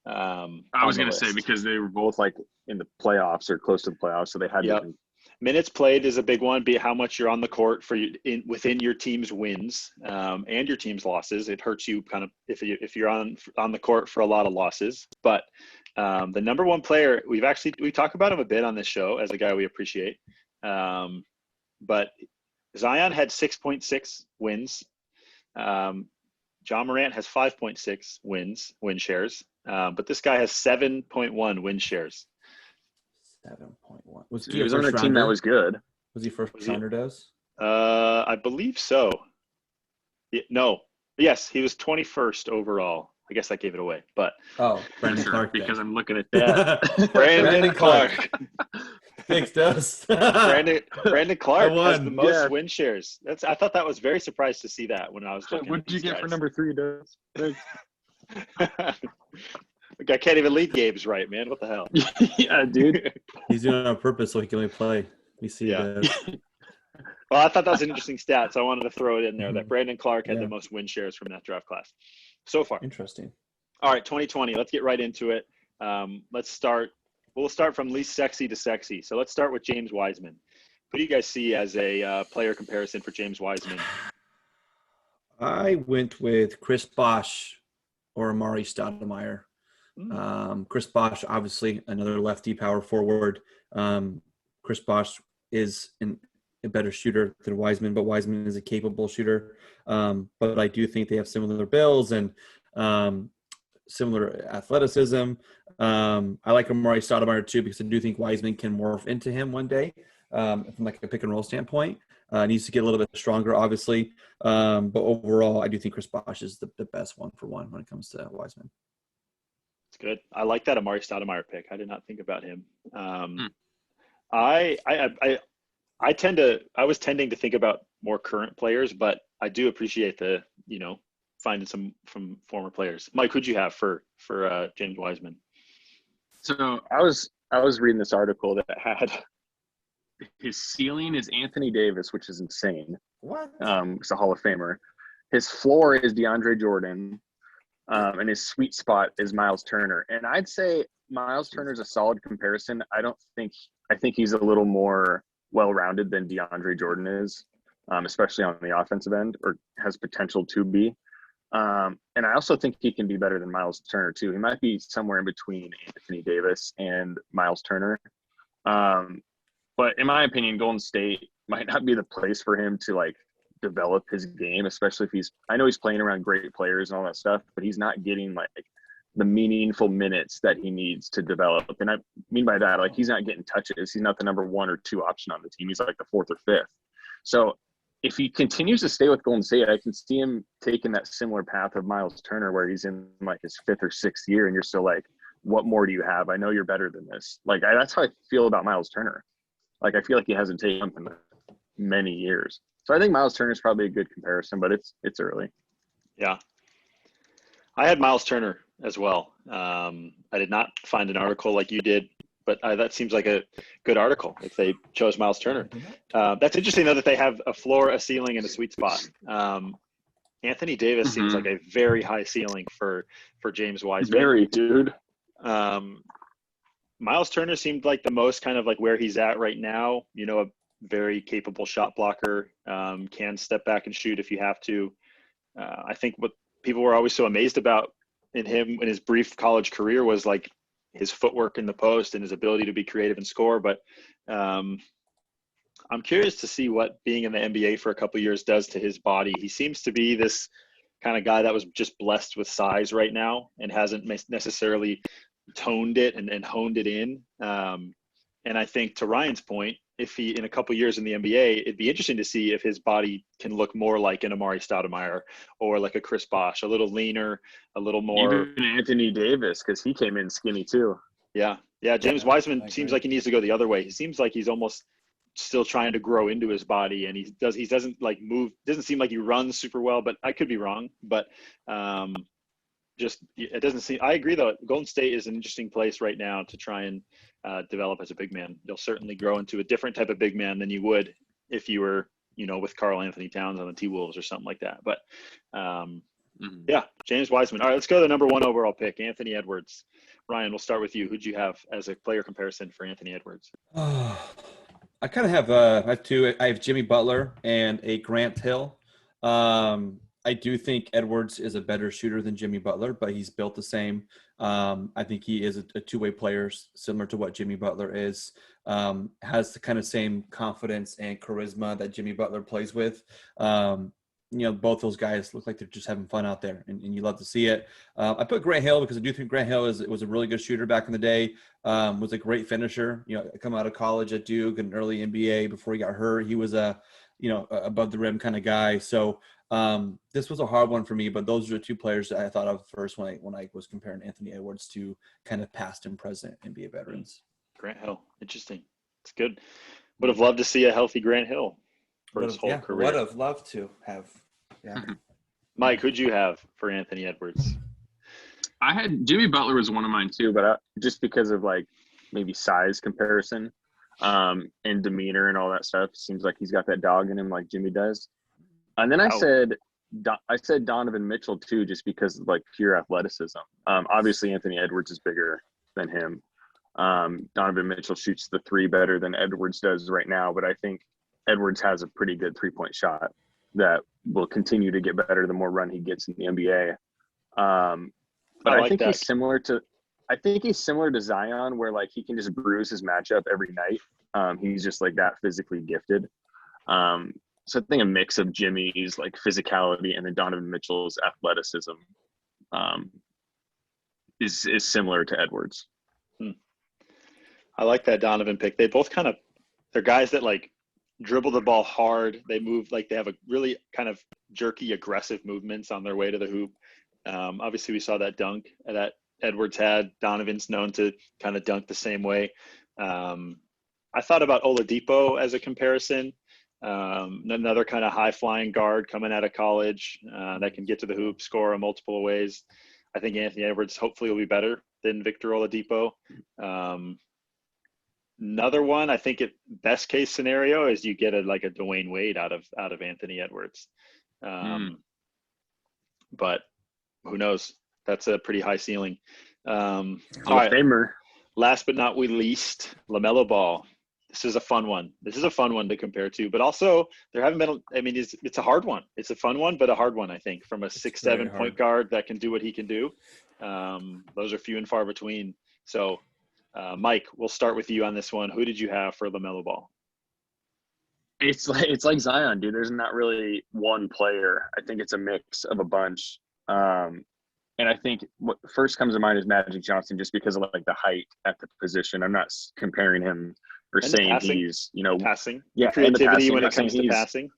I was going to say, because they were both like in the playoffs or close to the playoffs, so they had to. Minutes played is a big one. Be how much you're on the court for within your team's wins and your team's losses. It hurts you kind of if you're on the court for a lot of losses. But the number one player, we talk about him a bit on this show as a guy we appreciate. But Zion had 6.6 wins. John Morant has 5.6 win shares. But this guy has 7.1 win shares. 7.1. He was on a team that was good. Was he first rounder, Does? I believe so. No. Yes, he was 21st overall. I guess I gave it away. But Brandon Clark. Because I'm looking at that. Brandon Clark. Thanks, Does. Brandon Clark has the most win shares. I thought that was very surprised to see that when I was looking. What did you get for number 3, Does? I can't even lead games right, man. What the hell? Yeah, dude. He's doing it on purpose so he can only play. We see that. Well, I thought that was an interesting stat, so I wanted to throw it in there that Brandon Clark had the most win shares from that draft class so far. Interesting. All right, 2020. Let's get right into it. Let's start. We'll start from least sexy to sexy. So let's start with James Wiseman. Who do you guys see as a player comparison for James Wiseman? I went with Chris Bosh or Amari Stoudemire. Chris Bosh, obviously, another lefty power forward. Chris Bosh is a better shooter than Wiseman, but Wiseman is a capable shooter. But I do think they have similar builds and similar athleticism. I like Amari Stoudemire too, because I do think Wiseman can morph into him one day from like a pick and roll standpoint. Needs to get a little bit stronger, obviously. But overall, I do think Chris Bosh is the best one for one when it comes to Wiseman. It's good. I like that Amari Stoudemire pick. I did not think about him. I was tending to think about more current players, but I do appreciate the, finding some from former players. Mike, who'd you have for James Wiseman? So I was reading this article that had his ceiling is Anthony Davis, which is insane. What? He's a Hall of Famer. His floor is DeAndre Jordan, and his sweet spot is Miles Turner. And I'd say Miles Turner's a solid comparison. I think he's a little more well-rounded than DeAndre Jordan is, especially on the offensive end, or has potential to be. And I also think he can be better than Miles Turner too. He might be somewhere in between Anthony Davis and Miles Turner. But in my opinion, Golden State might not be the place for him to like develop his game, especially if I know he's playing around great players and all that stuff, but he's not getting like the meaningful minutes that he needs to develop. And I mean by that, like he's not getting touches. He's not the number 1 or 2 option on the team. He's like the 4th or 5th. So if he continues to stay with Golden State, I can see him taking that similar path of Miles Turner, where he's in like his 5th or 6th year, and you're still like, what more do you have? I know you're better than this. Like that's how I feel about Miles Turner. Like I feel like he hasn't taken something in many years. So I think Miles Turner is probably a good comparison, but it's early. Yeah, I had Miles Turner as well. I did not find an article like you did, but that seems like a good article if they chose Miles Turner. That's interesting, though, that they have a floor, a ceiling, and a sweet spot. Anthony Davis seems like a very high ceiling for James Wiseman. Very, dude. Miles Turner seemed like the most kind of like where he's at right now, a very capable shot blocker, can step back and shoot if you have to. I think what people were always so amazed about in him in his brief college career was like his footwork in the post and his ability to be creative and score. But I'm curious to see what being in the NBA for a couple of years does to his body. He seems to be this kind of guy that was just blessed with size right now and hasn't necessarily toned it and honed it in. And I think to Ryan's point, if he in a couple years in the NBA, it'd be interesting to see if his body can look more like an Amari Stoudemire or like a Chris Bosh, a little leaner, a little more. Even Anthony Davis, because he came in skinny too. Yeah. James Wiseman seems like he needs to go the other way. He seems like he's almost still trying to grow into his body, and he doesn't like move. Doesn't seem like he runs super well, but I could be wrong. But just it doesn't seem. I agree though. Golden State is an interesting place right now to try and develop as a big man. They'll certainly grow into a different type of big man than you would if you were, with Karl Anthony Towns on the T-Wolves or something like that. But yeah, James Wiseman. All right, let's go to the number 1 overall pick, Anthony Edwards. Ryan, we'll start with you. Who'd you have as a player comparison for Anthony Edwards? I kind of have I have two. I have Jimmy Butler and a Grant Hill. I do think Edwards is a better shooter than Jimmy Butler, but he's built the same. I think he is a two-way player, similar to what Jimmy Butler is. Has the kind of same confidence and charisma that Jimmy Butler plays with. Both those guys look like they're just having fun out there, and you love to see it. I put Grant Hill because I do think Grant Hill was a really good shooter back in the day. Was a great finisher. Coming out of college at Duke and early NBA before he got hurt, he was a above the rim kind of guy. So this was a hard one for me, but those are the two players that I thought of first when I was comparing Anthony Edwards to kind of past and present NBA veterans. Grant Hill, interesting. It's good. Would have loved to see a healthy Grant Hill for his whole career. Would have loved to have. Yeah. Mike, who'd you have for Anthony Edwards? I had Jimmy Butler was one of mine too, but just because of like maybe size comparison and demeanor and all that stuff, seems like he's got that dog in him like Jimmy does. And then I said Donovan Mitchell too, just because of like pure athleticism. Obviously Anthony Edwards is bigger than him. Donovan Mitchell shoots the three better than Edwards does right now, but I think Edwards has a pretty good 3-point shot that will continue to get better the more run he gets in the NBA. But I think he's similar to Zion, where like he can just bruise his matchup every night. He's just like that physically gifted. So I think a mix of Jimmy's like physicality and then Donovan Mitchell's athleticism is similar to Edwards. I like that Donovan pick. They both they're guys that like dribble the ball hard. They move like they have a really kind of jerky, aggressive movements on their way to the hoop. Obviously, we saw that dunk that Edwards had. Donovan's known to kind of dunk the same way. I thought about Oladipo as a comparison. Another kind of high-flying guard coming out of college that can get to the hoop, score in multiple ways. I think Anthony Edwards hopefully will be better than Victor Oladipo. Another one, I think best case scenario is you get a Dwayne Wade out of Anthony Edwards. But who knows? That's a pretty high ceiling. All right. Famer. Last but not least, LaMelo Ball. This is a fun one. This is a fun one to compare to, but also there haven't been. I mean, it's a hard one. It's a fun one, but a hard one. I think from a 6'7" point guard that can do what he can do. Those are few and far between. So, Mike, we'll start with you on this one. Who did you have for LaMelo Ball? It's like Zion, dude. There's not really one player. I think it's a mix of a bunch. And I think what first comes to mind is Magic Johnson, just because of like the height at the position. I'm not comparing him or saying he's, passing. Yeah, creativity when it comes to passing.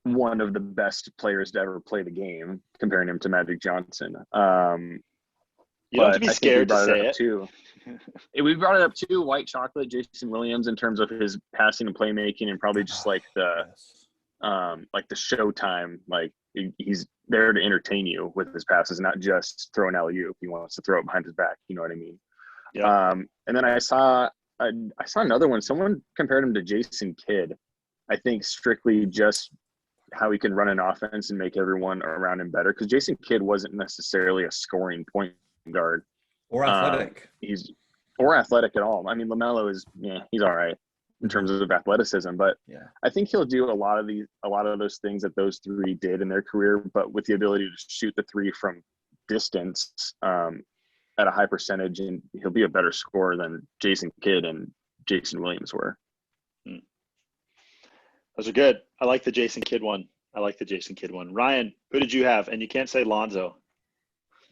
One of the best players to ever play the game, comparing him to Magic Johnson. You don't have to be scared to say it. Too. We brought it up too. White Chocolate, Jason Williams, in terms of his passing and playmaking, and probably just like the showtime. Like he's there to entertain you with his passes, not just throw an alley-oop. He wants to throw it behind his back. You know what I mean? Yeah. And then I saw another one. Someone compared him to Jason Kidd. I think strictly just how he can run an offense and make everyone around him better. Because Jason Kidd wasn't necessarily a scoring point guard or athletic. Or athletic at all. I mean, LaMelo is he's all right in terms of athleticism, but I think he'll do a lot of those things that those three did in their career, but with the ability to shoot the three from distance at a high percentage, and he'll be a better scorer than Jason Kidd and Jason Williams were. Those are good. I like the Jason Kidd one. Ryan, who did you have? And you can't say Lonzo.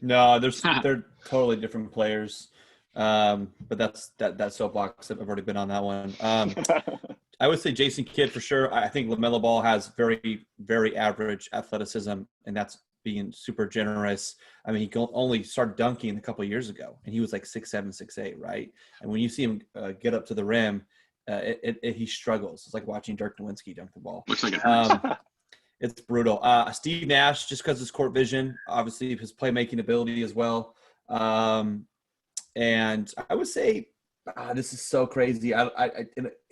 No, they're totally different players. But that soapbox, I've already been on that one. I would say Jason Kidd for sure. I think LaMelo Ball has very, very average athleticism, and that's being super generous. I mean, he only started dunking a couple of years ago, and he was like 6'7", 6'8", right? And when you see him get up to the rim, he struggles. It's like watching Dirk Nowitzki dunk the ball. Looks like it hurts. It's brutal. Steve Nash, just because his court vision, obviously his playmaking ability as well. And I would say, this is so crazy. I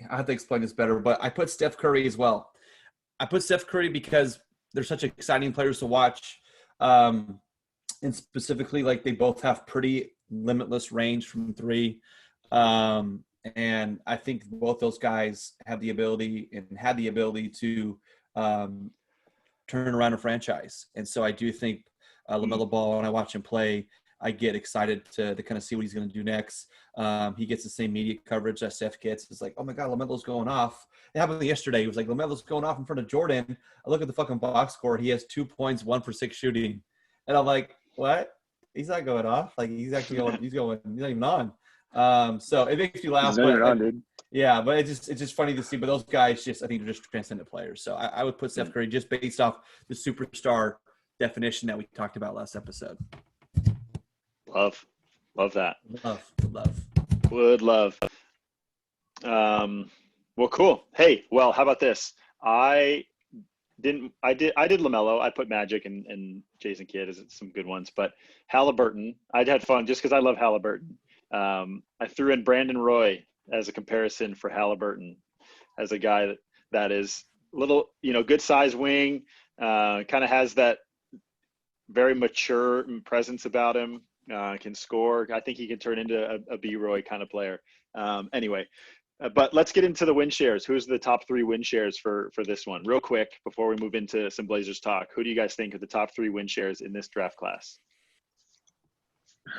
have to explain this better, but I put Steph Curry as well. I put Steph Curry because they're such exciting players to watch. And specifically, like, they both have pretty limitless range from three. And I think both those guys have the ability and had the ability to turn around a franchise. And so I do think LaMelo Ball, when I watch him play, I get excited to kind of see what he's going to do next. He gets the same media coverage that Steph gets. It's like, oh my God, LaMelo's going off. It happened yesterday. He was like, LaMelo's going off in front of Jordan. I look at the fucking box score. He has 2 points, 1 for 6 shooting. And I'm like, what? He's not going off. Like, he's actually going, he's not even on. So it makes me laugh. Dude. Yeah, but it's just funny to see. But those guys I think they're just transcendent players. So I would put Steph Curry just based off the superstar definition that we talked about last episode. Love that. Would love. Well, cool. Hey, well, how about this? I did LaMelo. I put Magic and Jason Kidd as some good ones, but Halliburton, I'd had fun just because I love Halliburton. I threw in Brandon Roy as a comparison for Halliburton, as a guy that is little, good size wing, kind of has that very mature presence about him. Can score. I think he can turn into a B-Roy kind of player. Anyway, but let's get into the win shares. Who's the top 3 win shares for this one? Real quick, before we move into some Blazers talk, who do you guys think are the top 3 win shares in this draft class?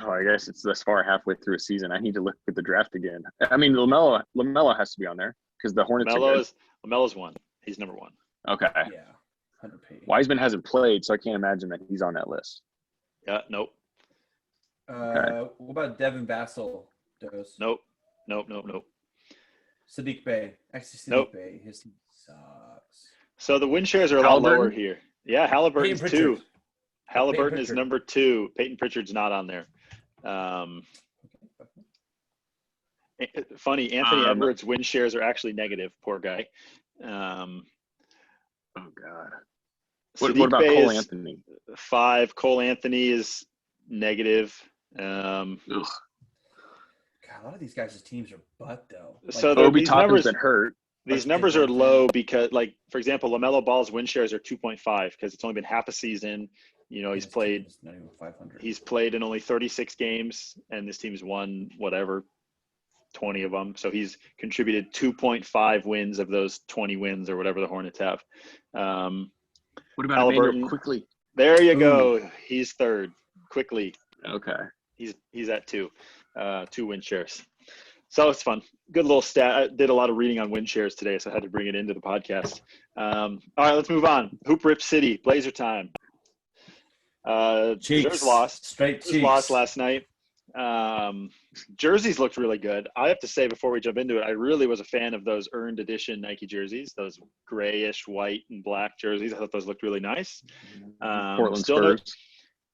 Oh, I guess it's this far halfway through a season. I need to look at the draft again. I mean, LaMelo has to be on there because the Hornets LaMelo's one. He's number 1. Okay. Yeah. Wiseman hasn't played, so I can't imagine that he's on that list. Yeah, nope. Okay. What about Devin Vassell? Nope. Sadiq Bey. Actually, Nope. Bey. His team sucks. So the win shares are a lot lower here. Yeah, Halliburton's 2. Halliburton is number 2. Peyton Pritchard's not on there. Funny, Anthony Edwards' win shares are actually negative. Poor guy. Oh God. What about Cole Anthony? 5. Cole Anthony is negative. God, a lot of these guys' teams are butt though. So Obi Toppin's been hurt. These numbers are low because, like, for example, LaMelo Ball's win shares are 2.5 because it's only been half a season. He's played. Not even 500. He's played in only 36 games, and this team's won 20 of them. So he's contributed 2.5 wins of those 20 wins or whatever the Hornets have. What about Halliburton? Quickly? There you go. He's 3rd. Quickly. Okay. He's at 2 win shares. So it's fun. Good little stat. I did a lot of reading on win shares today, so I had to bring it into the podcast. All right, let's move on. Hoop Rip City, Blazer time. Blazers lost. Straight cheeks. Lost last night. Jerseys looked really good. I have to say, before we jump into it, I really was a fan of those earned edition Nike jerseys, those grayish white and black jerseys. I thought those looked really nice. Portland Spurs.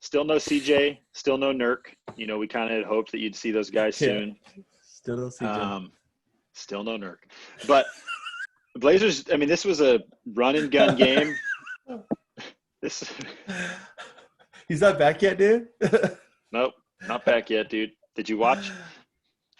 Still no CJ, still no Nurk. We kind of had hoped that you'd see those guys soon. Still no CJ. Still no Nurk. But Blazers, I mean, this was a run and gun game. He's not back yet, dude? Nope, not back yet, dude. Did you watch?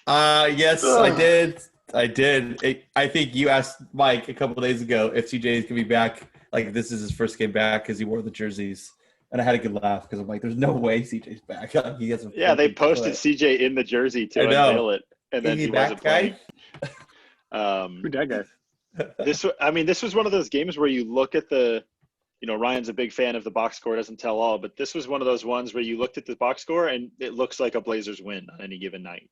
Yes, I did. I think you asked Mike a couple of days ago if CJ is going to be back. Like, this is his first game back because he wore the jerseys. And I had a good laugh because I'm like, there's no way CJ's back. He has they posted CJ in the jersey to unveil it. And then he wasn't playing. Who's that guy? This was one of those games where you look at the – Ryan's a big fan of the box score, doesn't tell all, but this was one of those ones where you looked at the box score and it looks like a Blazers win on any given night.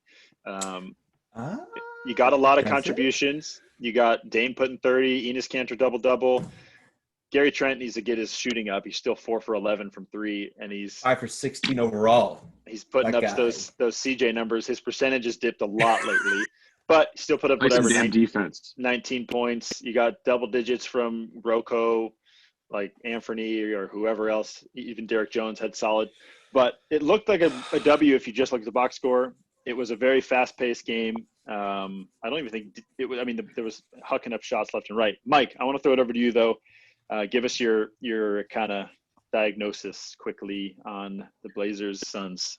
You got a lot of contributions. You got Dame putting 30, Enes Kanter double-double. Gary Trent needs to get his shooting up. He's still 4 for 11 from 3, and he's 5 for 16 overall. He's putting That up guy. those CJ numbers. His percentage has dipped a lot lately, but still put up Play some whatever damn defense. 19 points. You got double digits from Rocco, like Anthony or whoever else. Even Derek Jones had solid. But it looked like a W if you just look at the box score. It was a very fast-paced game. I don't even think it was. I mean, there was hucking up shots left and right. Mike, I want to throw it over to you though. Give us your kind of diagnosis quickly on the Blazers Suns.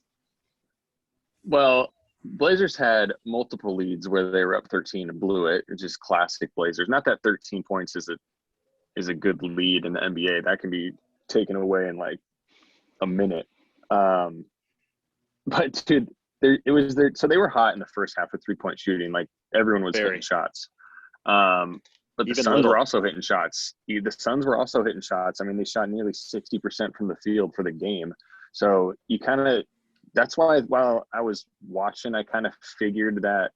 Well, Blazers had multiple leads where they were up 13 and blew it. It's just classic Blazers. Not that 13 points is a good lead in the NBA. That can be taken away in like a minute. But dude, so they were hot in the first half with 3-point shooting. Like everyone was hitting shots. But the Suns were also hitting shots. The Suns were also hitting shots. I mean, they shot nearly 60% from the field for the game. So you kind of – that's why while I was watching, I kind of figured that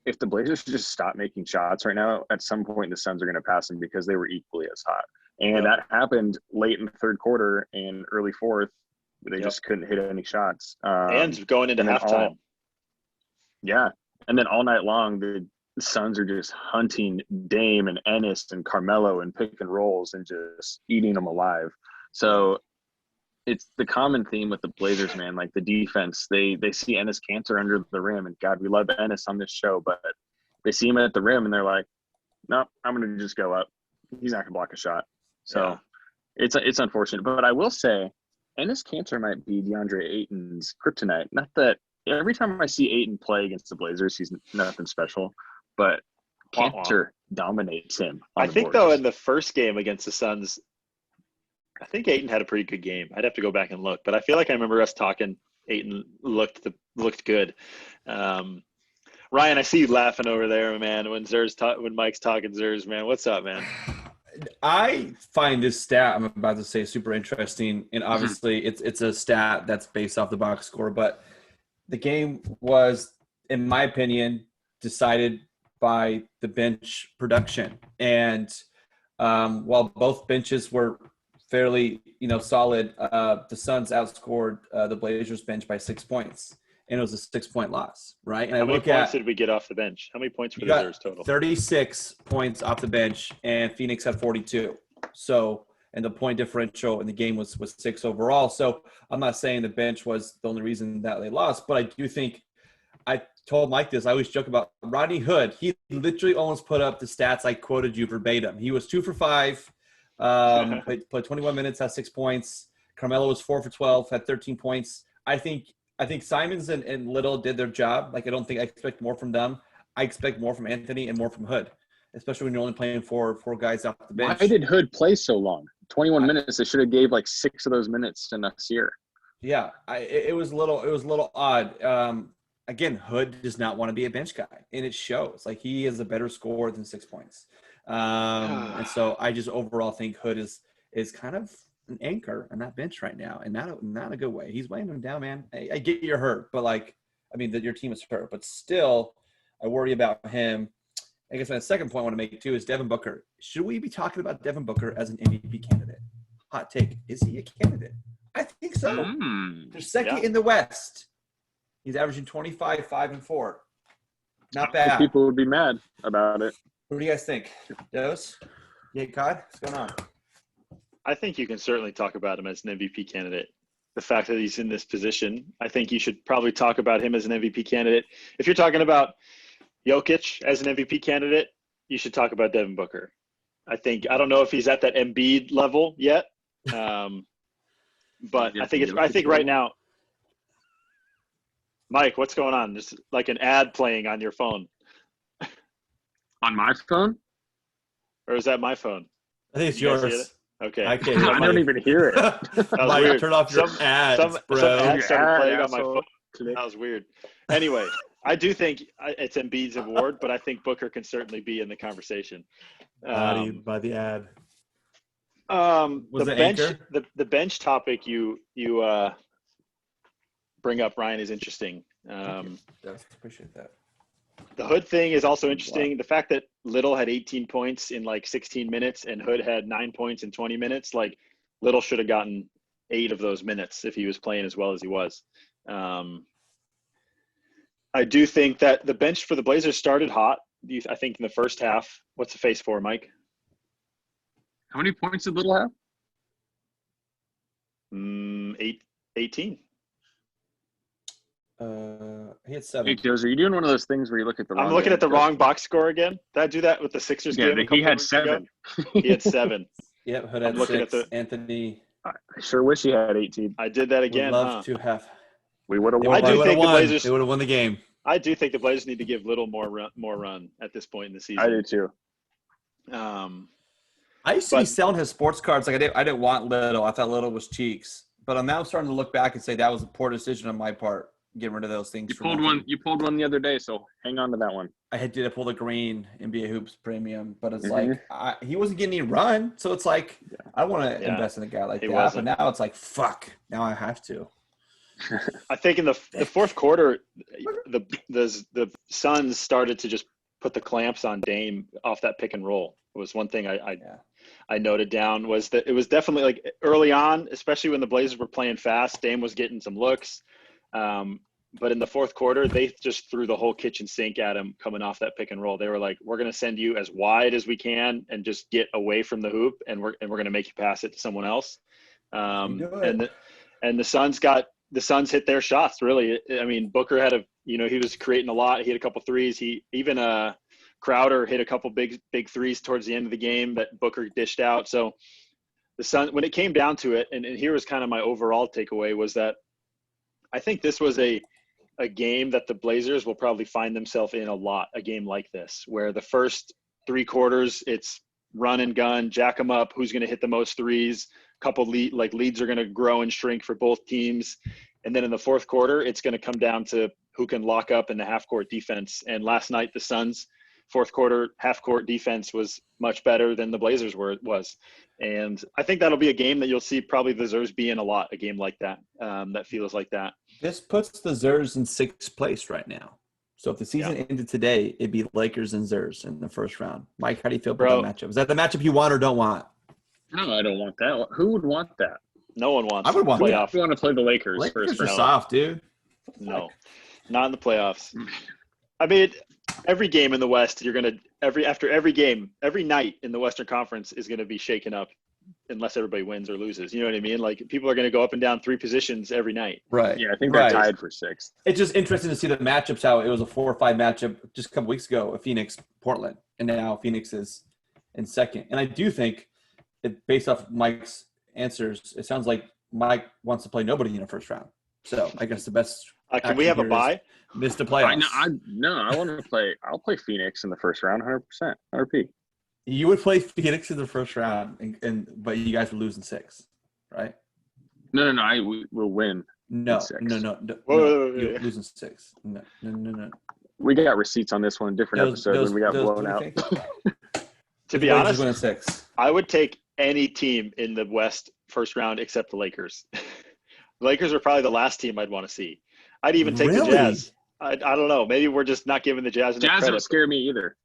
if the Blazers just stop making shots right now, at some point the Suns are going to pass them because they were equally as hot. And that happened late in the third quarter and early fourth. They just couldn't hit any shots. And going into halftime. And then all night long, the Suns are just hunting Dame and Ennis and Carmelo and pick and rolls and just eating them alive. So it's the common theme with the Blazers, man. Like the defense, they see Ennis Cantor under the rim, and God, we love Ennis on this show, but they see him at the rim and they're like, "No, I'm going to just go up. He's not going to block a shot." So it's unfortunate, but I will say Ennis Cantor might be DeAndre Ayton's kryptonite. Not that every time I see Ayton play against the Blazers, he's nothing special, but Cantor dominates him. I think though in the first game against the Suns, I think Ayton had a pretty good game. I'd have to go back and look, but I feel like I remember us talking. Ayton looked good. Ryan, I see you laughing over there, man. When Mike's talking Zers, man, what's up, man? I find this stat I'm about to say super interesting, and obviously it's a stat that's based off the box score, but the game was, in my opinion, decided by the bench production. And while both benches were fairly, solid, the Suns outscored the Blazers bench by 6 points, and it was a 6-point loss, right? And How many points did we get off the bench? How many points for the Blazers total? 36 points off the bench, and Phoenix had 42. So, and the point differential in the game was 6 overall. So I'm not saying the bench was the only reason that they lost, but I do think I told Mike this. I always joke about Rodney Hood. He literally almost put up the stats I quoted you verbatim. He was 2 for 5, played 21 minutes, had 6 points. Carmelo was 4 for 12, had 13 points. I think Simons and Little did their job. Like, I don't think I expect more from them. I expect more from Anthony and more from Hood, especially when you're only playing four guys off the bench. Why did Hood play so long? 21 minutes. They should have gave like 6 of those minutes to Nasir. Yeah, it was a little odd. Again, Hood does not want to be a bench guy, and it shows. Like, he is a better scorer than 6 points. And so I just overall think Hood is kind of an anchor on that bench right now, and not a good way. He's weighing them down, man. I get you're hurt, but that your team is hurt, but still, I worry about him. I guess my second point I want to make too is Devin Booker. Should we be talking about Devin Booker as an MVP candidate? Hot take: is he a candidate? I think so. They're second in the West. He's averaging 25, 5, and 4. Not bad. People would be mad about it. What do you guys think? Dose? Yeah, Cod? What's going on? I think you can certainly talk about him as an MVP candidate. The fact that he's in this position, I think you should probably talk about him as an MVP candidate. If you're talking about Jokic as an MVP candidate, you should talk about Devin Booker. I don't know if he's at that Embiid level yet, but I think right now. Mike, what's going on? There's like an ad playing on your phone. On my phone? Or is that my phone? I think it's yours. Okay. I don't even hear it. That was Mike, weird. turn off your ads, bro. Some ad started playing on my asshole. phone. That was weird. Anyway, I do think it's Embiid's award, but I think Booker can certainly be in the conversation. By the ad. The bench topic you bring up, Ryan, is interesting. Appreciate that. The Hood thing is also interesting. Wow. The fact that Little had 18 points in like 16 minutes and Hood had 9 points in 20 minutes, like Little should have gotten 8 of those minutes if he was playing as well as he was. I do think that the bench for the Blazers started hot. I think in the first half. What's the face for, Mike? How many points did Little have? 18. He had 7. Hey, Joe, are you doing one of those things where you look at the wrong? I'm looking at the wrong box score again. Did I do that with the Sixers game? Yeah, he had 7. He had 7. Yep, Hood had 6. Anthony. I sure wish he had 18. I did that again. Would love to have. We would have I won. do think the Blazers. They would have won the game. I do think the Blazers need to give Little more run at this point in the season. I do too. I used to be selling his sports cards. Like I didn't want Little. I thought Little was cheeks. But I'm now starting to look back and say that was a poor decision on my part, getting rid of those things. You pulled one the other day, so hang on to that one. I did pull the green NBA Hoops premium, but it's like he wasn't getting any run, so it's like I want to invest in a guy like that. But now it's like fuck. Now I have to. I think in the fourth quarter, the Suns started to just put the clamps on Dame off that pick and roll. It was one thing I noted down was that it was definitely like early on, especially when the Blazers were playing fast, Dame was getting some looks. But in the fourth quarter, they just threw the whole kitchen sink at him coming off that pick and roll. They were like, we're going to send you as wide as we can and just get away from the hoop. And we're going to make you pass it to someone else. And the Suns hit their shots really. I mean, Booker had he was creating a lot. He hit a couple threes. Crowder hit a couple big threes towards the end of the game that Booker dished out. So the Suns, when it came down to it, and here was kind of my overall takeaway, was that I think this was a game that the Blazers will probably find themselves in a lot, a game like this, where the first 3 quarters, it's run and gun, jack them up, who's going to hit the most threes, couple leads are going to grow and shrink for both teams. And then in the fourth quarter, it's going to come down to who can lock up in the half-court defense. And last night, the Suns' fourth quarter half-court defense was much better than the Blazers was. And I think that'll be a game that you'll see probably the Zers be in a lot, a game like that, that feels like that. This puts the Zers in 6th place right now. So if the season ended today, it'd be Lakers and Zers in the first round. Mike, how do you feel about that matchup? Is that the matchup you want or don't want? No, I don't want that. Who would want that? No one wants. I would want playoff. I want to play the Lakers. Lakers are soft, dude. No, not in the playoffs. I mean, every game in the West, after every game, every night in the Western Conference is going to be shaken up unless everybody wins or loses. You know what I mean? Like people are going to go up and down 3 positions every night. Right. Yeah, I think they're tied for 6th. It's just interesting to see the matchups, how it was a 4 or 5 matchup just a couple weeks ago, Phoenix, Portland, and now Phoenix is in 2nd. And I do think, based off Mike's answers, it sounds like Mike wants to play nobody in the first round. So I guess the best. Can we have a bye? Miss the playoffs. I want to play. I'll play Phoenix in the first round, 100%. RP. You would play Phoenix in the first round, but you guys would lose in 6, right? No. We'll win. No. You lose in 6. No. We got receipts on this one. Different episode when we got blown out. To be honest, win in 6. I would take any team in the West first round except the Lakers. The Lakers are probably the last team I'd want to see. I'd even take the Jazz. I don't know. Maybe we're just not giving the Jazz enough credit. Don't scare me either.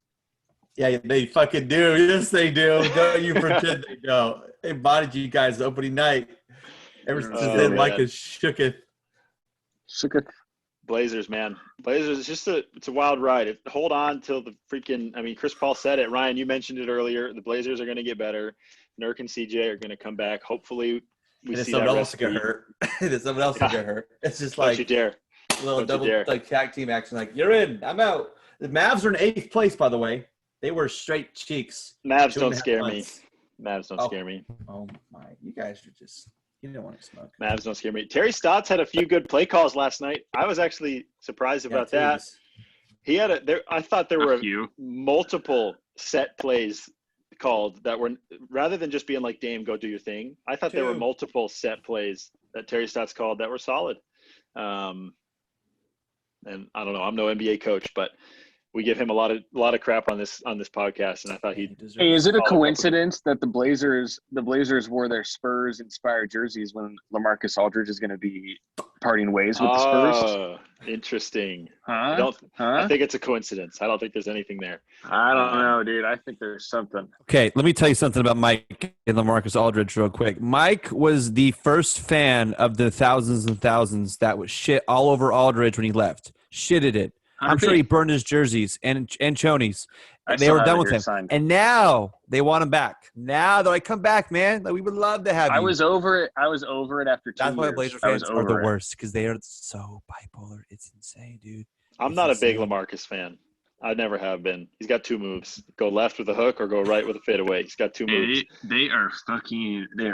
Yeah, they fucking do. Yes, they do. Don't you pretend they don't. They bodied you guys the opening night. Ever since then, Mike has shooketh. Blazers, man. Blazers, it's a wild ride. Hold on till the freaking – I mean, Chris Paul said it. Ryan, you mentioned it earlier. The Blazers are going to get better. Nurk and CJ are going to come back. Hopefully we see that else get hurt. There's someone else get hurt. It's just like – don't you dare. Little double like tag team action. Like, you're in. I'm out. The Mavs are in 8th place, by the way. They were straight cheeks. Mavs don't scare me. Mavs don't scare me. Oh, my. You guys are just – you don't want to smoke. Mavs don't scare me. Terry Stotts had a few good play calls last night. I was actually surprised about that. He had I thought there were multiple set plays called that were – rather than just being like, Dame, go do your thing. I thought there were multiple set plays that Terry Stotts called that were solid. And I don't know. I'm no NBA coach, but we give him a lot of crap on this podcast, and I thought he. Hey, is it a coincidence that the Blazers wore their Spurs inspired jerseys when LaMarcus Aldridge is going to be parting ways with the Spurs? Oh, interesting. I think it's a coincidence. I don't think there's anything there. I don't know, dude. I think there's something. Okay, let me tell you something about Mike and LaMarcus Aldridge real quick. Mike was the first fan of the thousands and thousands that was shit all over Aldridge when he left. Shitted it. I'm sure he burned his jerseys and chonies. They were done with him. Signed. And now they want him back. Now they're like, come back, man. Like, we would love to have you. I was over it after 2 years. That's why Blazer fans are the worst, because they are so bipolar. It's insane, dude. I'm not a big LaMarcus fan. I never have been. He's got 2 moves. Go left with a hook or go right with a fadeaway. He's got 2 moves. They are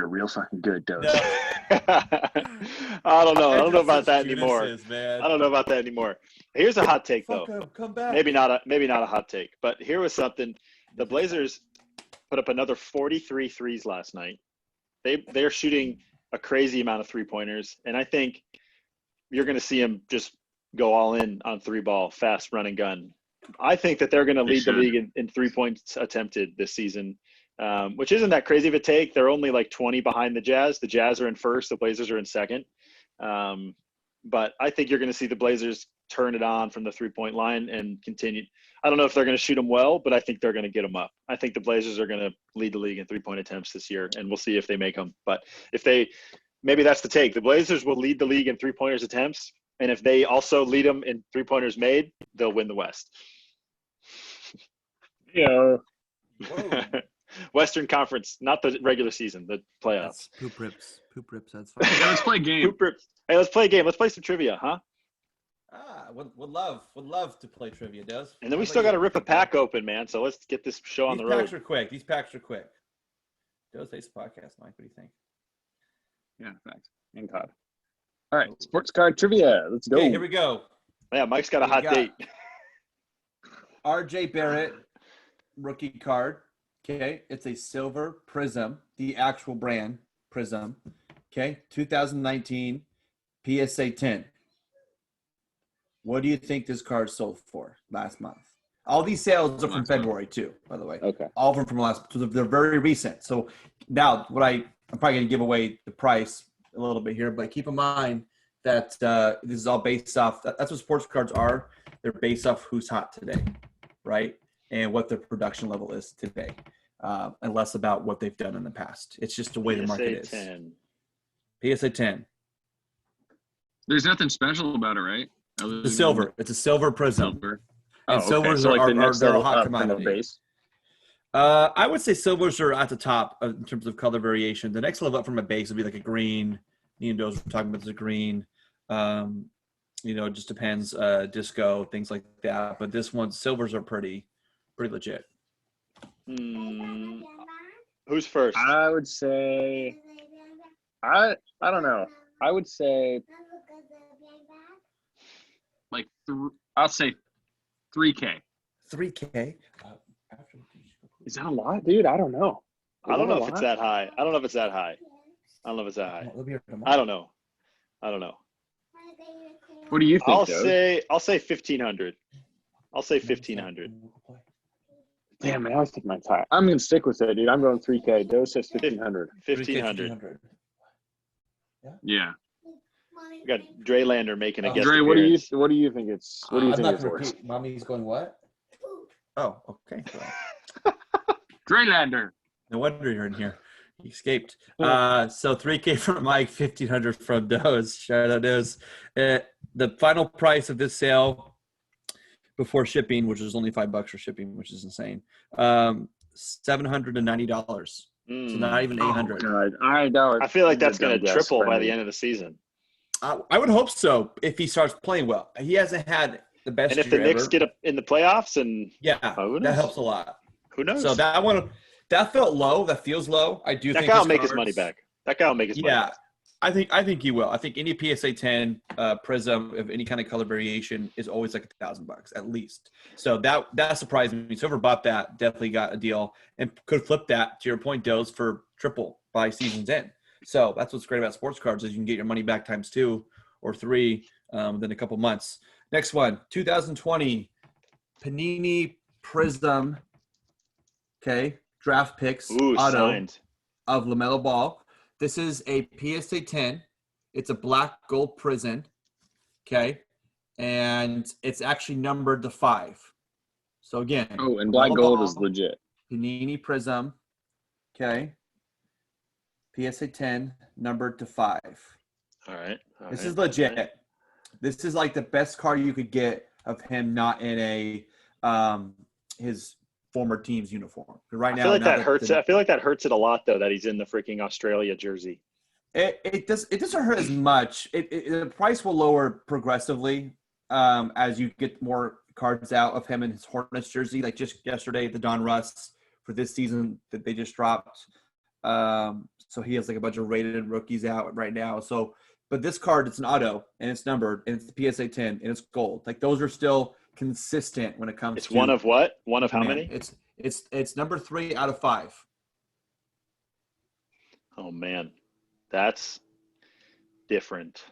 real fucking good, though. I don't know about that anymore. I don't know about that anymore. Here's a hot take, though. Come back. Maybe not a hot take, but here was something. The Blazers put up another 43 threes last night. They're shooting a crazy amount of 3-pointers, and I think you're going to see them just go all in on 3-ball, fast run and gun. I think that they're going to lead the league in 3 points attempted this season, which isn't that crazy of a take. They're only like 20 behind the Jazz. The Jazz are in first. The Blazers are in second. But I think you're going to see the Blazers turn it on from the 3-point line and continue. I don't know if they're going to shoot them well, but I think they're going to get them up. I think the Blazers are going to lead the league in 3-point attempts this year, and we'll see if they make them. But maybe that's the take. The Blazers will lead the league in 3-pointers attempts, and if they also lead them in 3-pointers made, they'll win the West. Yeah. Western Conference, not the regular season, the playoffs. Poop rips. That's fine. Yeah, let's play a game. Hey, let's play a game. Let's play some trivia, huh? Would love to play trivia, Des. And then we still got to rip a pack open, man. So let's get this show on the road. These packs are quick. Des Face Podcast, Mike. What do you think? Yeah, thanks. And Todd. All right, sports card trivia. Let's go. Okay, here we go. Yeah, Mike's got a hot date. RJ Barrett rookie card. Okay, it's a silver Prism, the actual brand Prism. Okay, 2019 PSA 10. What do you think this card sold for last month? All these sales are from February too, by the way. Okay. All of them from last, so they're very recent. So now I'm probably going to give away the price a little bit here, but keep in mind that this is all based off, that's what sports cards are. They're based off who's hot today, right? And what their production level is today, and less about what they've done in the past. It's just the way the market is. 10. PSA 10. There's nothing special about it, right? The silver. It's a silver Prism. Silver. And silvers so are the next they're a level hot up from the commodity. base. I would say silvers are at the top in terms of color variation. The next level up from a base would be like a green. Neondos we're talking about is a green. It just depends. Disco, things like that. But this one, silvers are pretty legit. Who's first? I would say I don't know. I would say like I'll say 3K. 3K. Is that a lot, dude? I don't know. I don't know if it's that high. I don't know if it's that high. I don't know. What do you think? I'll say 1,500. I'll say 1,500. Damn, man, I was thinking mine's high. I'm gonna stick with it, dude. I'm going 3K. Joe says 1,500. 1,500. Yeah. We got Dre Lander making a guest Dre, appearance. what do you think it's? What do you think it's worth? Mommy's going what? Oh, okay. Dre Lander. No wonder you're in here. He escaped. So 3K from Mike, 1,500 from Doze. Shout out Doze. The final price of this sale before shipping, which is only $5 for shipping, which is insane. $790. So not even 800. God, I know. I feel like that's going to triple by the end of the season. I would hope so if he starts playing well. He hasn't had the best. And if the Knicks get up in the playoffs, and that helps a lot. Who knows? So that one, that felt low. That feels low. I do think that guy will make his money back. That guy will make his money back. I think he will. I think any PSA 10 Prism of any kind of color variation is always like $1,000 at least. So that surprised me. Silver bought that, definitely got a deal, and could flip that to your point, Doze, for triple by season's end. So that's what's great about sports cards is you can get your money back times 2 or 3 within a couple months. Next one, 2020 Panini Prism, okay, draft picks Ooh, auto signed. of LaMelo Ball. This is a PSA 10. It's a black gold prison, okay, and it's actually numbered to 5. So again, Oh, and black LaMelo gold Ball, is legit. Panini Prism, okay, PSA 10, numbered to 5. All right. This is legit. Right. This is like the best card you could get of him not in a his former team's uniform. Right now, I feel like that hurts. I feel like that hurts it a lot though that he's in the freaking Australia jersey. It doesn't hurt as much. The price will lower progressively as you get more cards out of him in his Hornets jersey. Like just yesterday, the Don Russ for this season that they just dropped. So he has like a bunch of rated rookies out right now. So, but this card, it's an auto and it's numbered and it's the PSA 10 and it's gold. Like those are still consistent when it comes it's to. It's one of what? One of how many? It's number 3 out of 5. Oh man, that's different.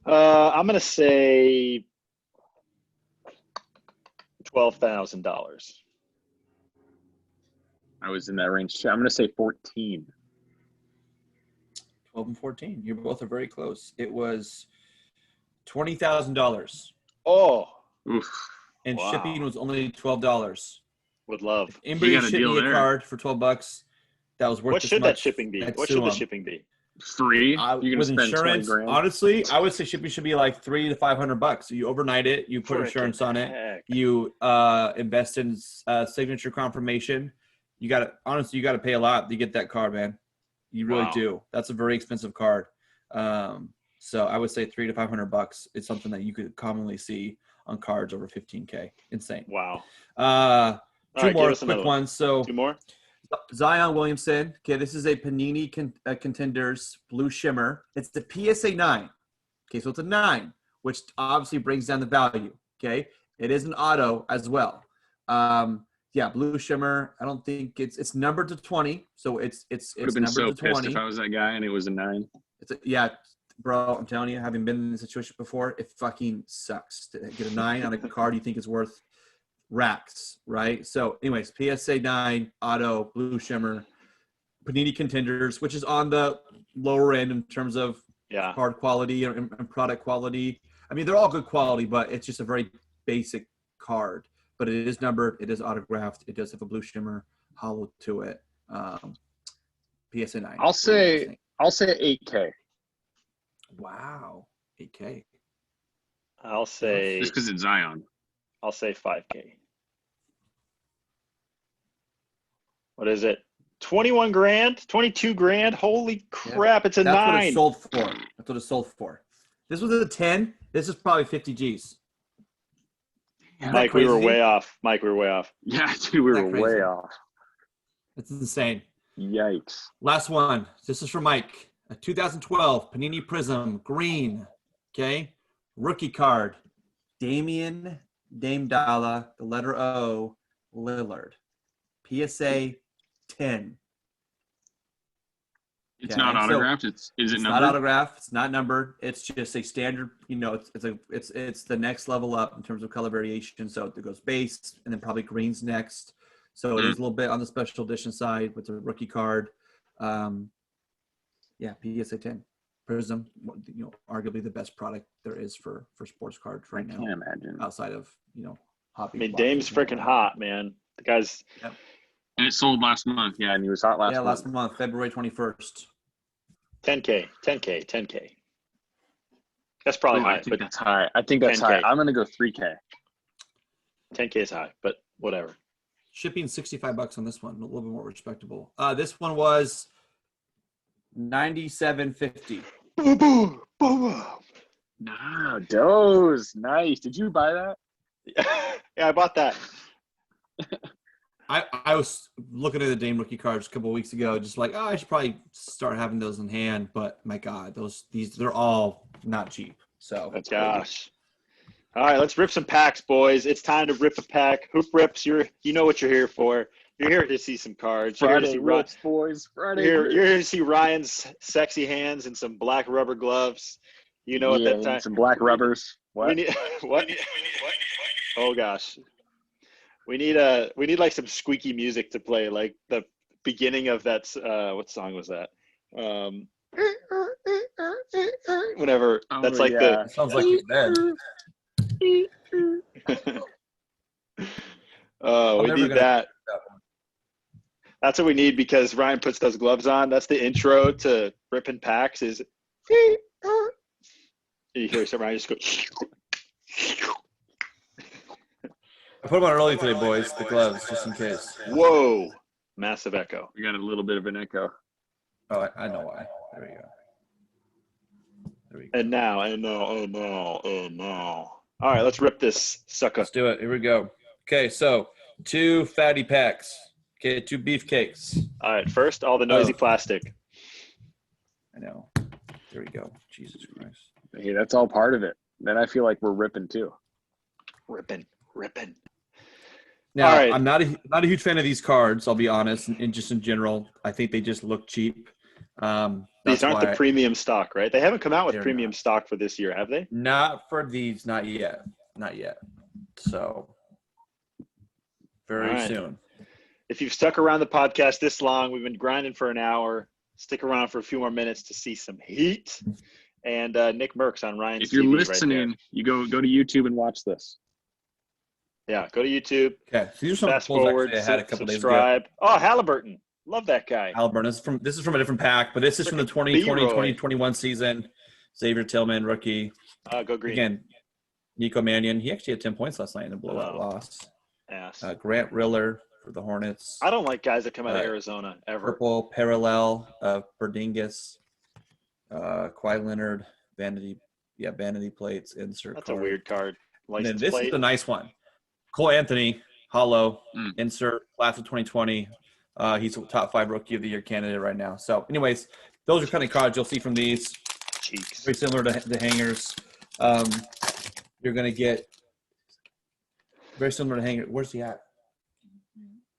I'm gonna say $12,000. I was in that range too. I'm gonna say 14. 12 and 14. You both are very close. It was $20,000. Oh, oof! And shipping was only $12. Would love. If anybody shipped me a card for $12. That was worth. What should that shipping be? What should the shipping be? Free. You're with insurance. Honestly, I would say shipping should be like $300 to $500. So you overnight it. You put insurance on it. You invest in signature confirmation. You got to honestly, you got to pay a lot to get that card, man. You really do. That's a very expensive card. So I would say $300 to $500 is something that you could commonly see on cards over $15K. Insane. Wow. Two more quick ones. So 2 more. Zion Williamson. Okay, this is a Panini Contenders Blue Shimmer. It's the PSA 9. Okay, so it's a 9, which obviously brings down the value. Okay, it is an auto as well. Yeah, Blue Shimmer. I don't think it's numbered to 20, so it's would have been so numbered to 20. Pissed if I was that guy and it was a 9. Yeah, bro. I'm telling you, having been in this situation before, it fucking sucks to get a 9 on a card you think is worth racks, right? So, anyways, PSA 9 auto Blue Shimmer, Panini Contenders, which is on the lower end in terms of card quality and product quality. I mean, they're all good quality, but it's just a very basic card. But it is numbered. It is autographed. It does have a Blue Shimmer hollow to it. PSA 9. I'll say 8K. Wow, 8K. I'll say just because it's Zion. I'll say 5K. What is it? 21 grand? 22 grand? Holy crap! It's a 9. That's what it sold for. That's what it sold for. This was a 10. This is probably 50 G's. Mike, we were way off. Yeah, dude, we were way off. It's insane. Yikes. Last one. This is for Mike. A 2012 Panini Prism green. Okay. Rookie card. Dame Dalla, the letter O, Lillard. PSA 10. It's not autographed. So is it numbered? Not autographed. It's not numbered. It's just a standard. You know, it's the next level up in terms of color variation. So it goes base and then probably greens next. So it is a little bit on the special edition side with the rookie card. PSA 10 Prism. You know, arguably the best product there is for sports cards right now. I can't imagine outside of hobby. I mean, Dame's freaking hot, man. The guy's. Yep. And it sold last month. Yeah, and he was hot last month. Yeah, last month, February 21st. 10K. That's probably high. I think that's high. I think that's 10K. high. I'm going to go 3K. 10K is high, but whatever. Shipping $65 on this one, a little bit more respectable. This one was $97.50. Nah, those nice. Did you buy that? Yeah, I bought that. I was looking at the Dame rookie cards a couple of weeks ago, just like, I should probably start having those in hand. But my God, they're all not cheap. So gosh. All right, let's rip some packs, boys. It's time to rip a pack. Hoop rips, you know what you're here for. You're here to see some cards. Friday rips, boys. You're here to see Ryan's sexy hands and some black rubber gloves. You know, at that time, some black rubbers. What? What? Oh gosh. We need like some squeaky music to play, like the beginning of that. What song was that? Whenever that's like yeah. It sounds like he's dead. Oh, we never need gonna that. get that one. That's what we need because Ryan puts those gloves on. That's the intro to Rippin' Packz. Is you hear some Ryan just go. I put them on early today, boys. The gloves, just in case. Whoa! Massive echo. We got a little bit of an echo. Oh, I know why. There we go. There we go. And now. All right, let's rip this sucker. Let's do it. Here we go. Okay, so 2 fatty packs. Okay, 2 beefcakes. All right, first, all the noisy plastic. I know. There we go. Jesus Christ. Hey, that's all part of it. Then I feel like we're ripping too. Ripping. Now, All right. I'm not a huge fan of these cards, I'll be honest, and just in general. I think they just look cheap. These aren't the premium stock, right? They haven't come out with They're premium not. stock for this year, have they? Not for these, not yet. So, very All right. soon. If you've stuck around the podcast this long, we've been grinding for an hour. Stick around for a few more minutes to see some heat. And Nick Merckx on Ryan's If you're TV right listening, you go to YouTube and watch this. there. Yeah, go to YouTube. Okay, so these are some Fast polls forward. actually I had a couple days ago. Subscribe. Oh, Halliburton. Love that guy. Halliburton. This is from a different pack, but this is from the Frickin' 2020, B-Roy. 2021 season. Xavier Tillman, rookie. Go green. Again, Nico Mannion. He actually had 10 points last night in a blowout loss. Ass. Grant Riller for the Hornets. I don't like guys that come out of Arizona ever. Purple Parallel, Berdingus, Kawhi Leonard, vanity plates, insert That's card. a weird card. And then License this plate. is a nice one. Cole Anthony, hollow, Mm. insert, class of 2020. He's a top 5 rookie of the year candidate right now. So, anyways, those are kind of cards you'll see from these. Cheeks. Very similar to the hangers. You're going to get very similar to hangers. Where's he at?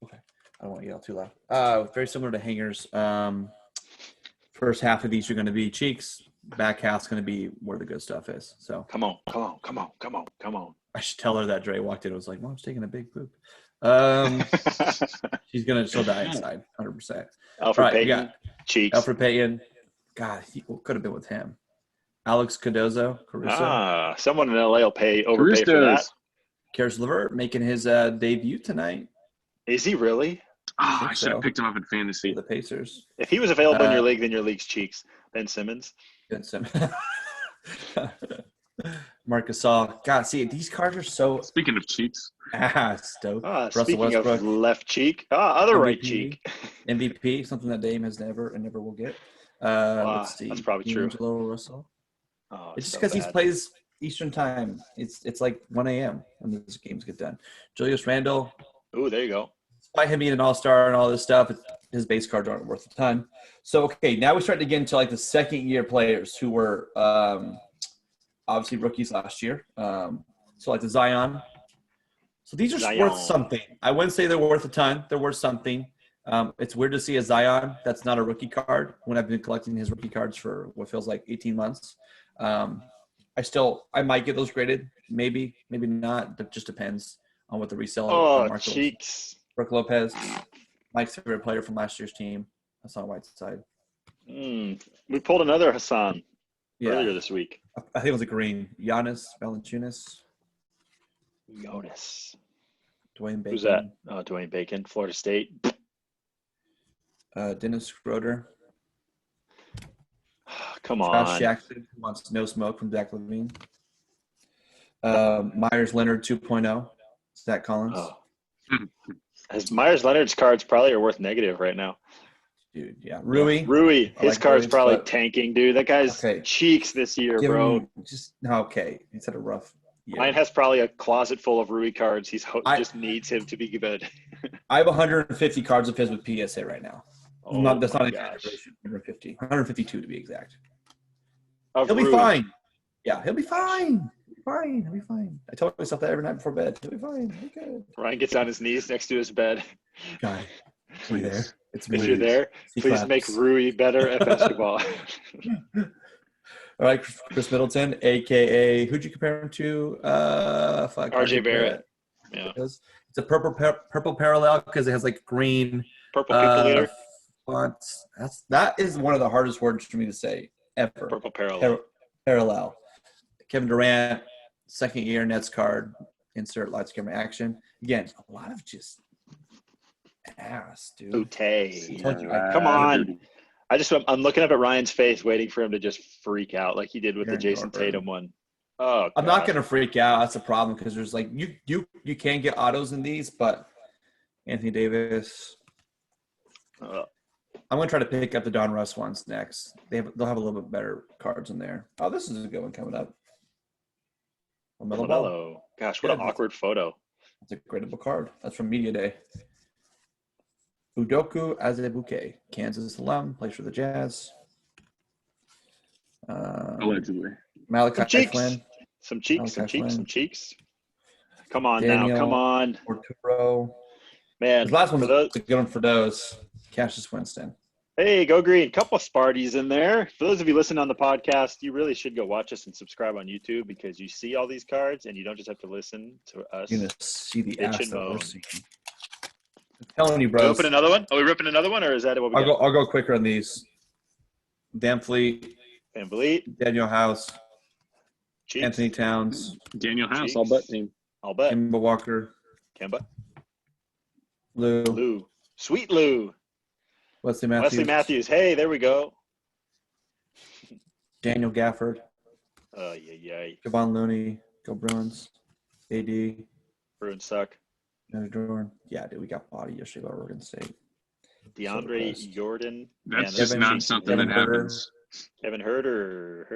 Okay. I don't want to yell too loud. Very similar to hangers. First half of these are going to be cheeks. Back half's going to be where the good stuff is. So Come on. I should tell her that Dre walked in and was like, Mom's taking a big poop. She'll die inside, 100%. Alfred All right, we Payton. got Cheeks. Alfred Payton. God, he could have been with him. Alex Caruso. Someone in LA will overpay for that. Karis LeVert making his debut tonight Is he really? Oh, I should have so. picked him up in for fantasy. the Pacers. If he was available in your league, then your league's cheeks. Ben Simmons. Marcus Gasol. God, see, these cards are so Speaking of cheeks, stoked. Speaking Westbrook. of left cheek, other right MVP. cheek. MVP, something that Dame has never and never will get. Wow, Let's see. that's probably true. D'Angelo Russell. Oh, It's just so because he bad. plays Eastern time. It's like 1 a.m. when these games get done. Julius Randle, Ooh, there you go. despite him being an all-star and all this stuff, his base cards aren't worth a ton. So, okay, now we're starting to get into like the second-year players who were obviously rookies last year. So like the Zion. So these are Zion. worth something. I wouldn't say they're worth a ton. They're worth something. It's weird to see a Zion that's not a rookie card when I've been collecting his rookie cards for what feels like 18 months. I might get those graded. Maybe not. It just depends on what the resale. Oh, cheeks. Brooke Lopez, Mike's favorite player from last year's team. That's on Whiteside. We pulled another Hassan earlier this week. I think it was a green. Giannis Valanciunas, Jonas. Dwayne Bacon. Who's that? Oh, Dwayne Bacon, Florida State. Dennis Schroeder. Come Josh on. Jackson wants no smoke from Zach LaVine. Myers Leonard 2.0. Zach Collins. Oh. As Myers Leonard's cards probably are worth negative right now. Dude, yeah. Rui. His like card's Rui's, probably but- tanking, dude. That guy's Okay. cheeks this year, Give bro. him okay. He's had a rough year. Mine has probably a closet full of Rui cards. He I- just needs him to be good. I have 150 cards of his with PSA right now. Oh, That's not my an gosh. exaggeration. 152 to be exact. Of He'll be Rui. fine. Yeah, he'll be fine. He'll be fine. I tell myself that every night before bed. He'll be fine. He'll be good. Ryan gets on his knees next to his bed. Guy, are you there? It's me. If you're there, He please claps. make Rui better at basketball. All right, Chris Middleton, a.k.a. who'd you compare him to? RJ Barrett. Yeah. It's a purple parallel because it has like green Purple people eater. fonts. That is one of the hardest words for me to say ever. Purple parallel. Parallel. Kevin Durant, second year Nets card. Insert lights, camera, action. Again, a lot of just ass, dude. Ute. Come on. I'm looking up at Ryan's face, waiting for him to just freak out like he did with the Jason Tatum one. Oh, I'm not gonna freak out. That's a problem because there's like you can get autos in these, but Anthony Davis. I'm gonna try to pick up the Don Russ ones next. They'll have a little bit better cards in there. Oh, this is a good one coming up. LaMelo. Gosh, what an awkward photo. That's a gradable card. That's from Media Day. Udoka Azubuike, Kansas alum, plays for the Jazz. Allegedly. Malachi Flynn. Some cheeks. Come on now, come on. Arturo. Man, the last one was a good one for those. Cassius Winston. Hey, go green. Couple of Sparties in there. For those of you listening on the podcast, you really should go watch us and subscribe on YouTube because you see all these cards and you don't just have to listen to us. You're going to see the ass that we're seeing. I'm telling you, bro. Are we ripping another one? Are we ripping another one, or is that what we got? I'll go quicker on these. Van Fleet. Daniel House. Cheeks. Anthony Towns. Daniel House, Cheeks. All bet team. I'll bet. Kemba Walker. Lou. Sweet Lou. Wesley Matthews. Hey, there we go. Daniel Gafford. Javon Looney. Go Bruins. AD. Bruins suck. Jordan. Yeah, dude, we got body yesterday by Oregon State. DeAndre Jordan. That's just not something that happens. Kevin Herter.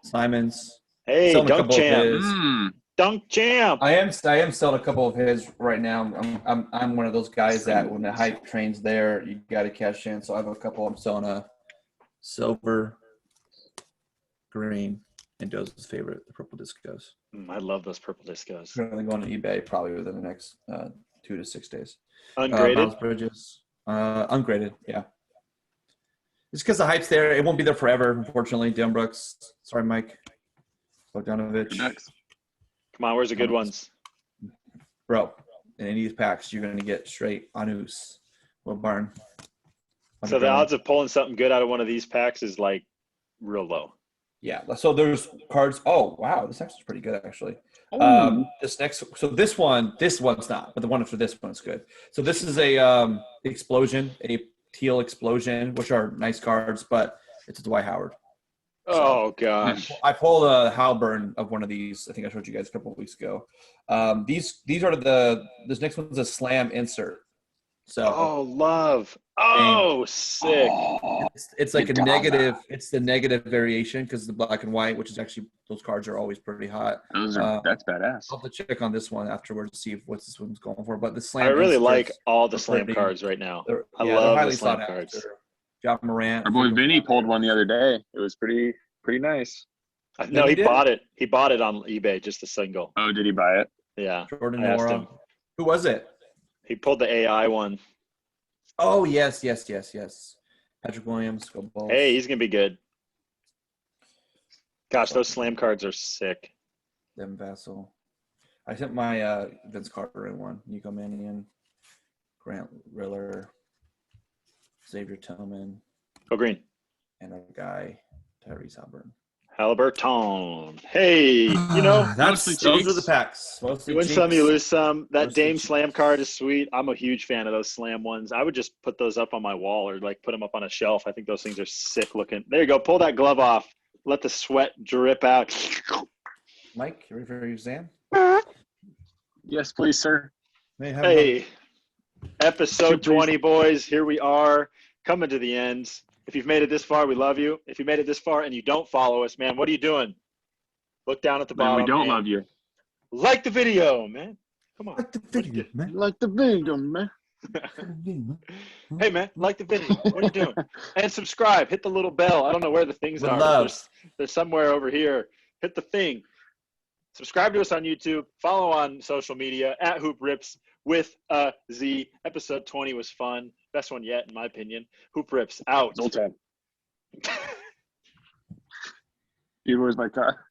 Simons. Hey, Dunk Champ. Dunk Champ. I am selling a couple of his right now. I'm one of those guys that when the hype train's there, you got to cash in. So I have a couple. I'm selling a silver, green, and Doze's favorite, the purple discos. I love those purple discos. I'm going to eBay probably within the next 2 to 6 days. Ungraded? Miles Bridges. Ungraded, yeah. Just because the hype's there. It won't be there forever, unfortunately. Dylan Brooks. Sorry, Mike. Bogdanovich. Come on, where's the good ones? Bro, in any of these packs, you're going to get straight Anus. Will Barn. So the odds of pulling something good out of one of these packs is like real low. Yeah. So there's cards. Oh, wow. This actually is pretty good, actually. This one's not, but the one after this one's good. So this is a explosion, a teal explosion, which are nice cards, but it's a Dwight Howard. Oh gosh! I pulled a Halburn of one of these. I think I showed you guys a couple of weeks ago. These are this next one's a slam insert. So sick! It's like a negative. It's the negative variation because the black and white, which is actually those cards are always pretty hot. That's badass. I'll have to check on this one afterwards to see what this one's going for. But the slam. I really like all the slam cards right now. I love the slam cards. John Morant. Our boy Vinny pulled one the other day. It was pretty nice. No, he bought it. He bought it on eBay, just a single. Oh, did he buy it? Yeah. Jordan Nora. Who was it? He pulled the AI one. Oh, yes. Patrick Williams. Go Bulls. Hey, he's going to be good. Gosh, those slam cards are sick. Devin Vassell. I sent my Vince Carter in one. Nico Mannion. Grant Riller. Xavier Tillman. Go green. And a guy, Tyrese Halliburton. Hey, those are the packs. You win some, you lose some. That Dame Slam card is sweet. I'm a huge fan of those Slam ones. I would just put those up on my wall or like put them up on a shelf. I think those things are sick looking. There you go. Pull that glove off. Let the sweat drip out. Mike, you ready for your exam? Yes, please, sir. Hey, episode 20, boys. Here we are coming to the end. If you've made it this far, we love you. If you made it this far and you don't follow us, man, what are you doing? Look down at the bottom. We don't love you. Like the video, man. Come on. Like the video, man. Like the video, man. Hey, man, like the video. What are you doing? And subscribe. Hit the little bell. I don't know where the things are. They're somewhere over here. Hit the thing. Subscribe to us on YouTube. Follow on social media at Hoop Rips with a Z. Episode 20 was fun. Best one yet, in my opinion. Hoop Rips out. No time. Where's my car?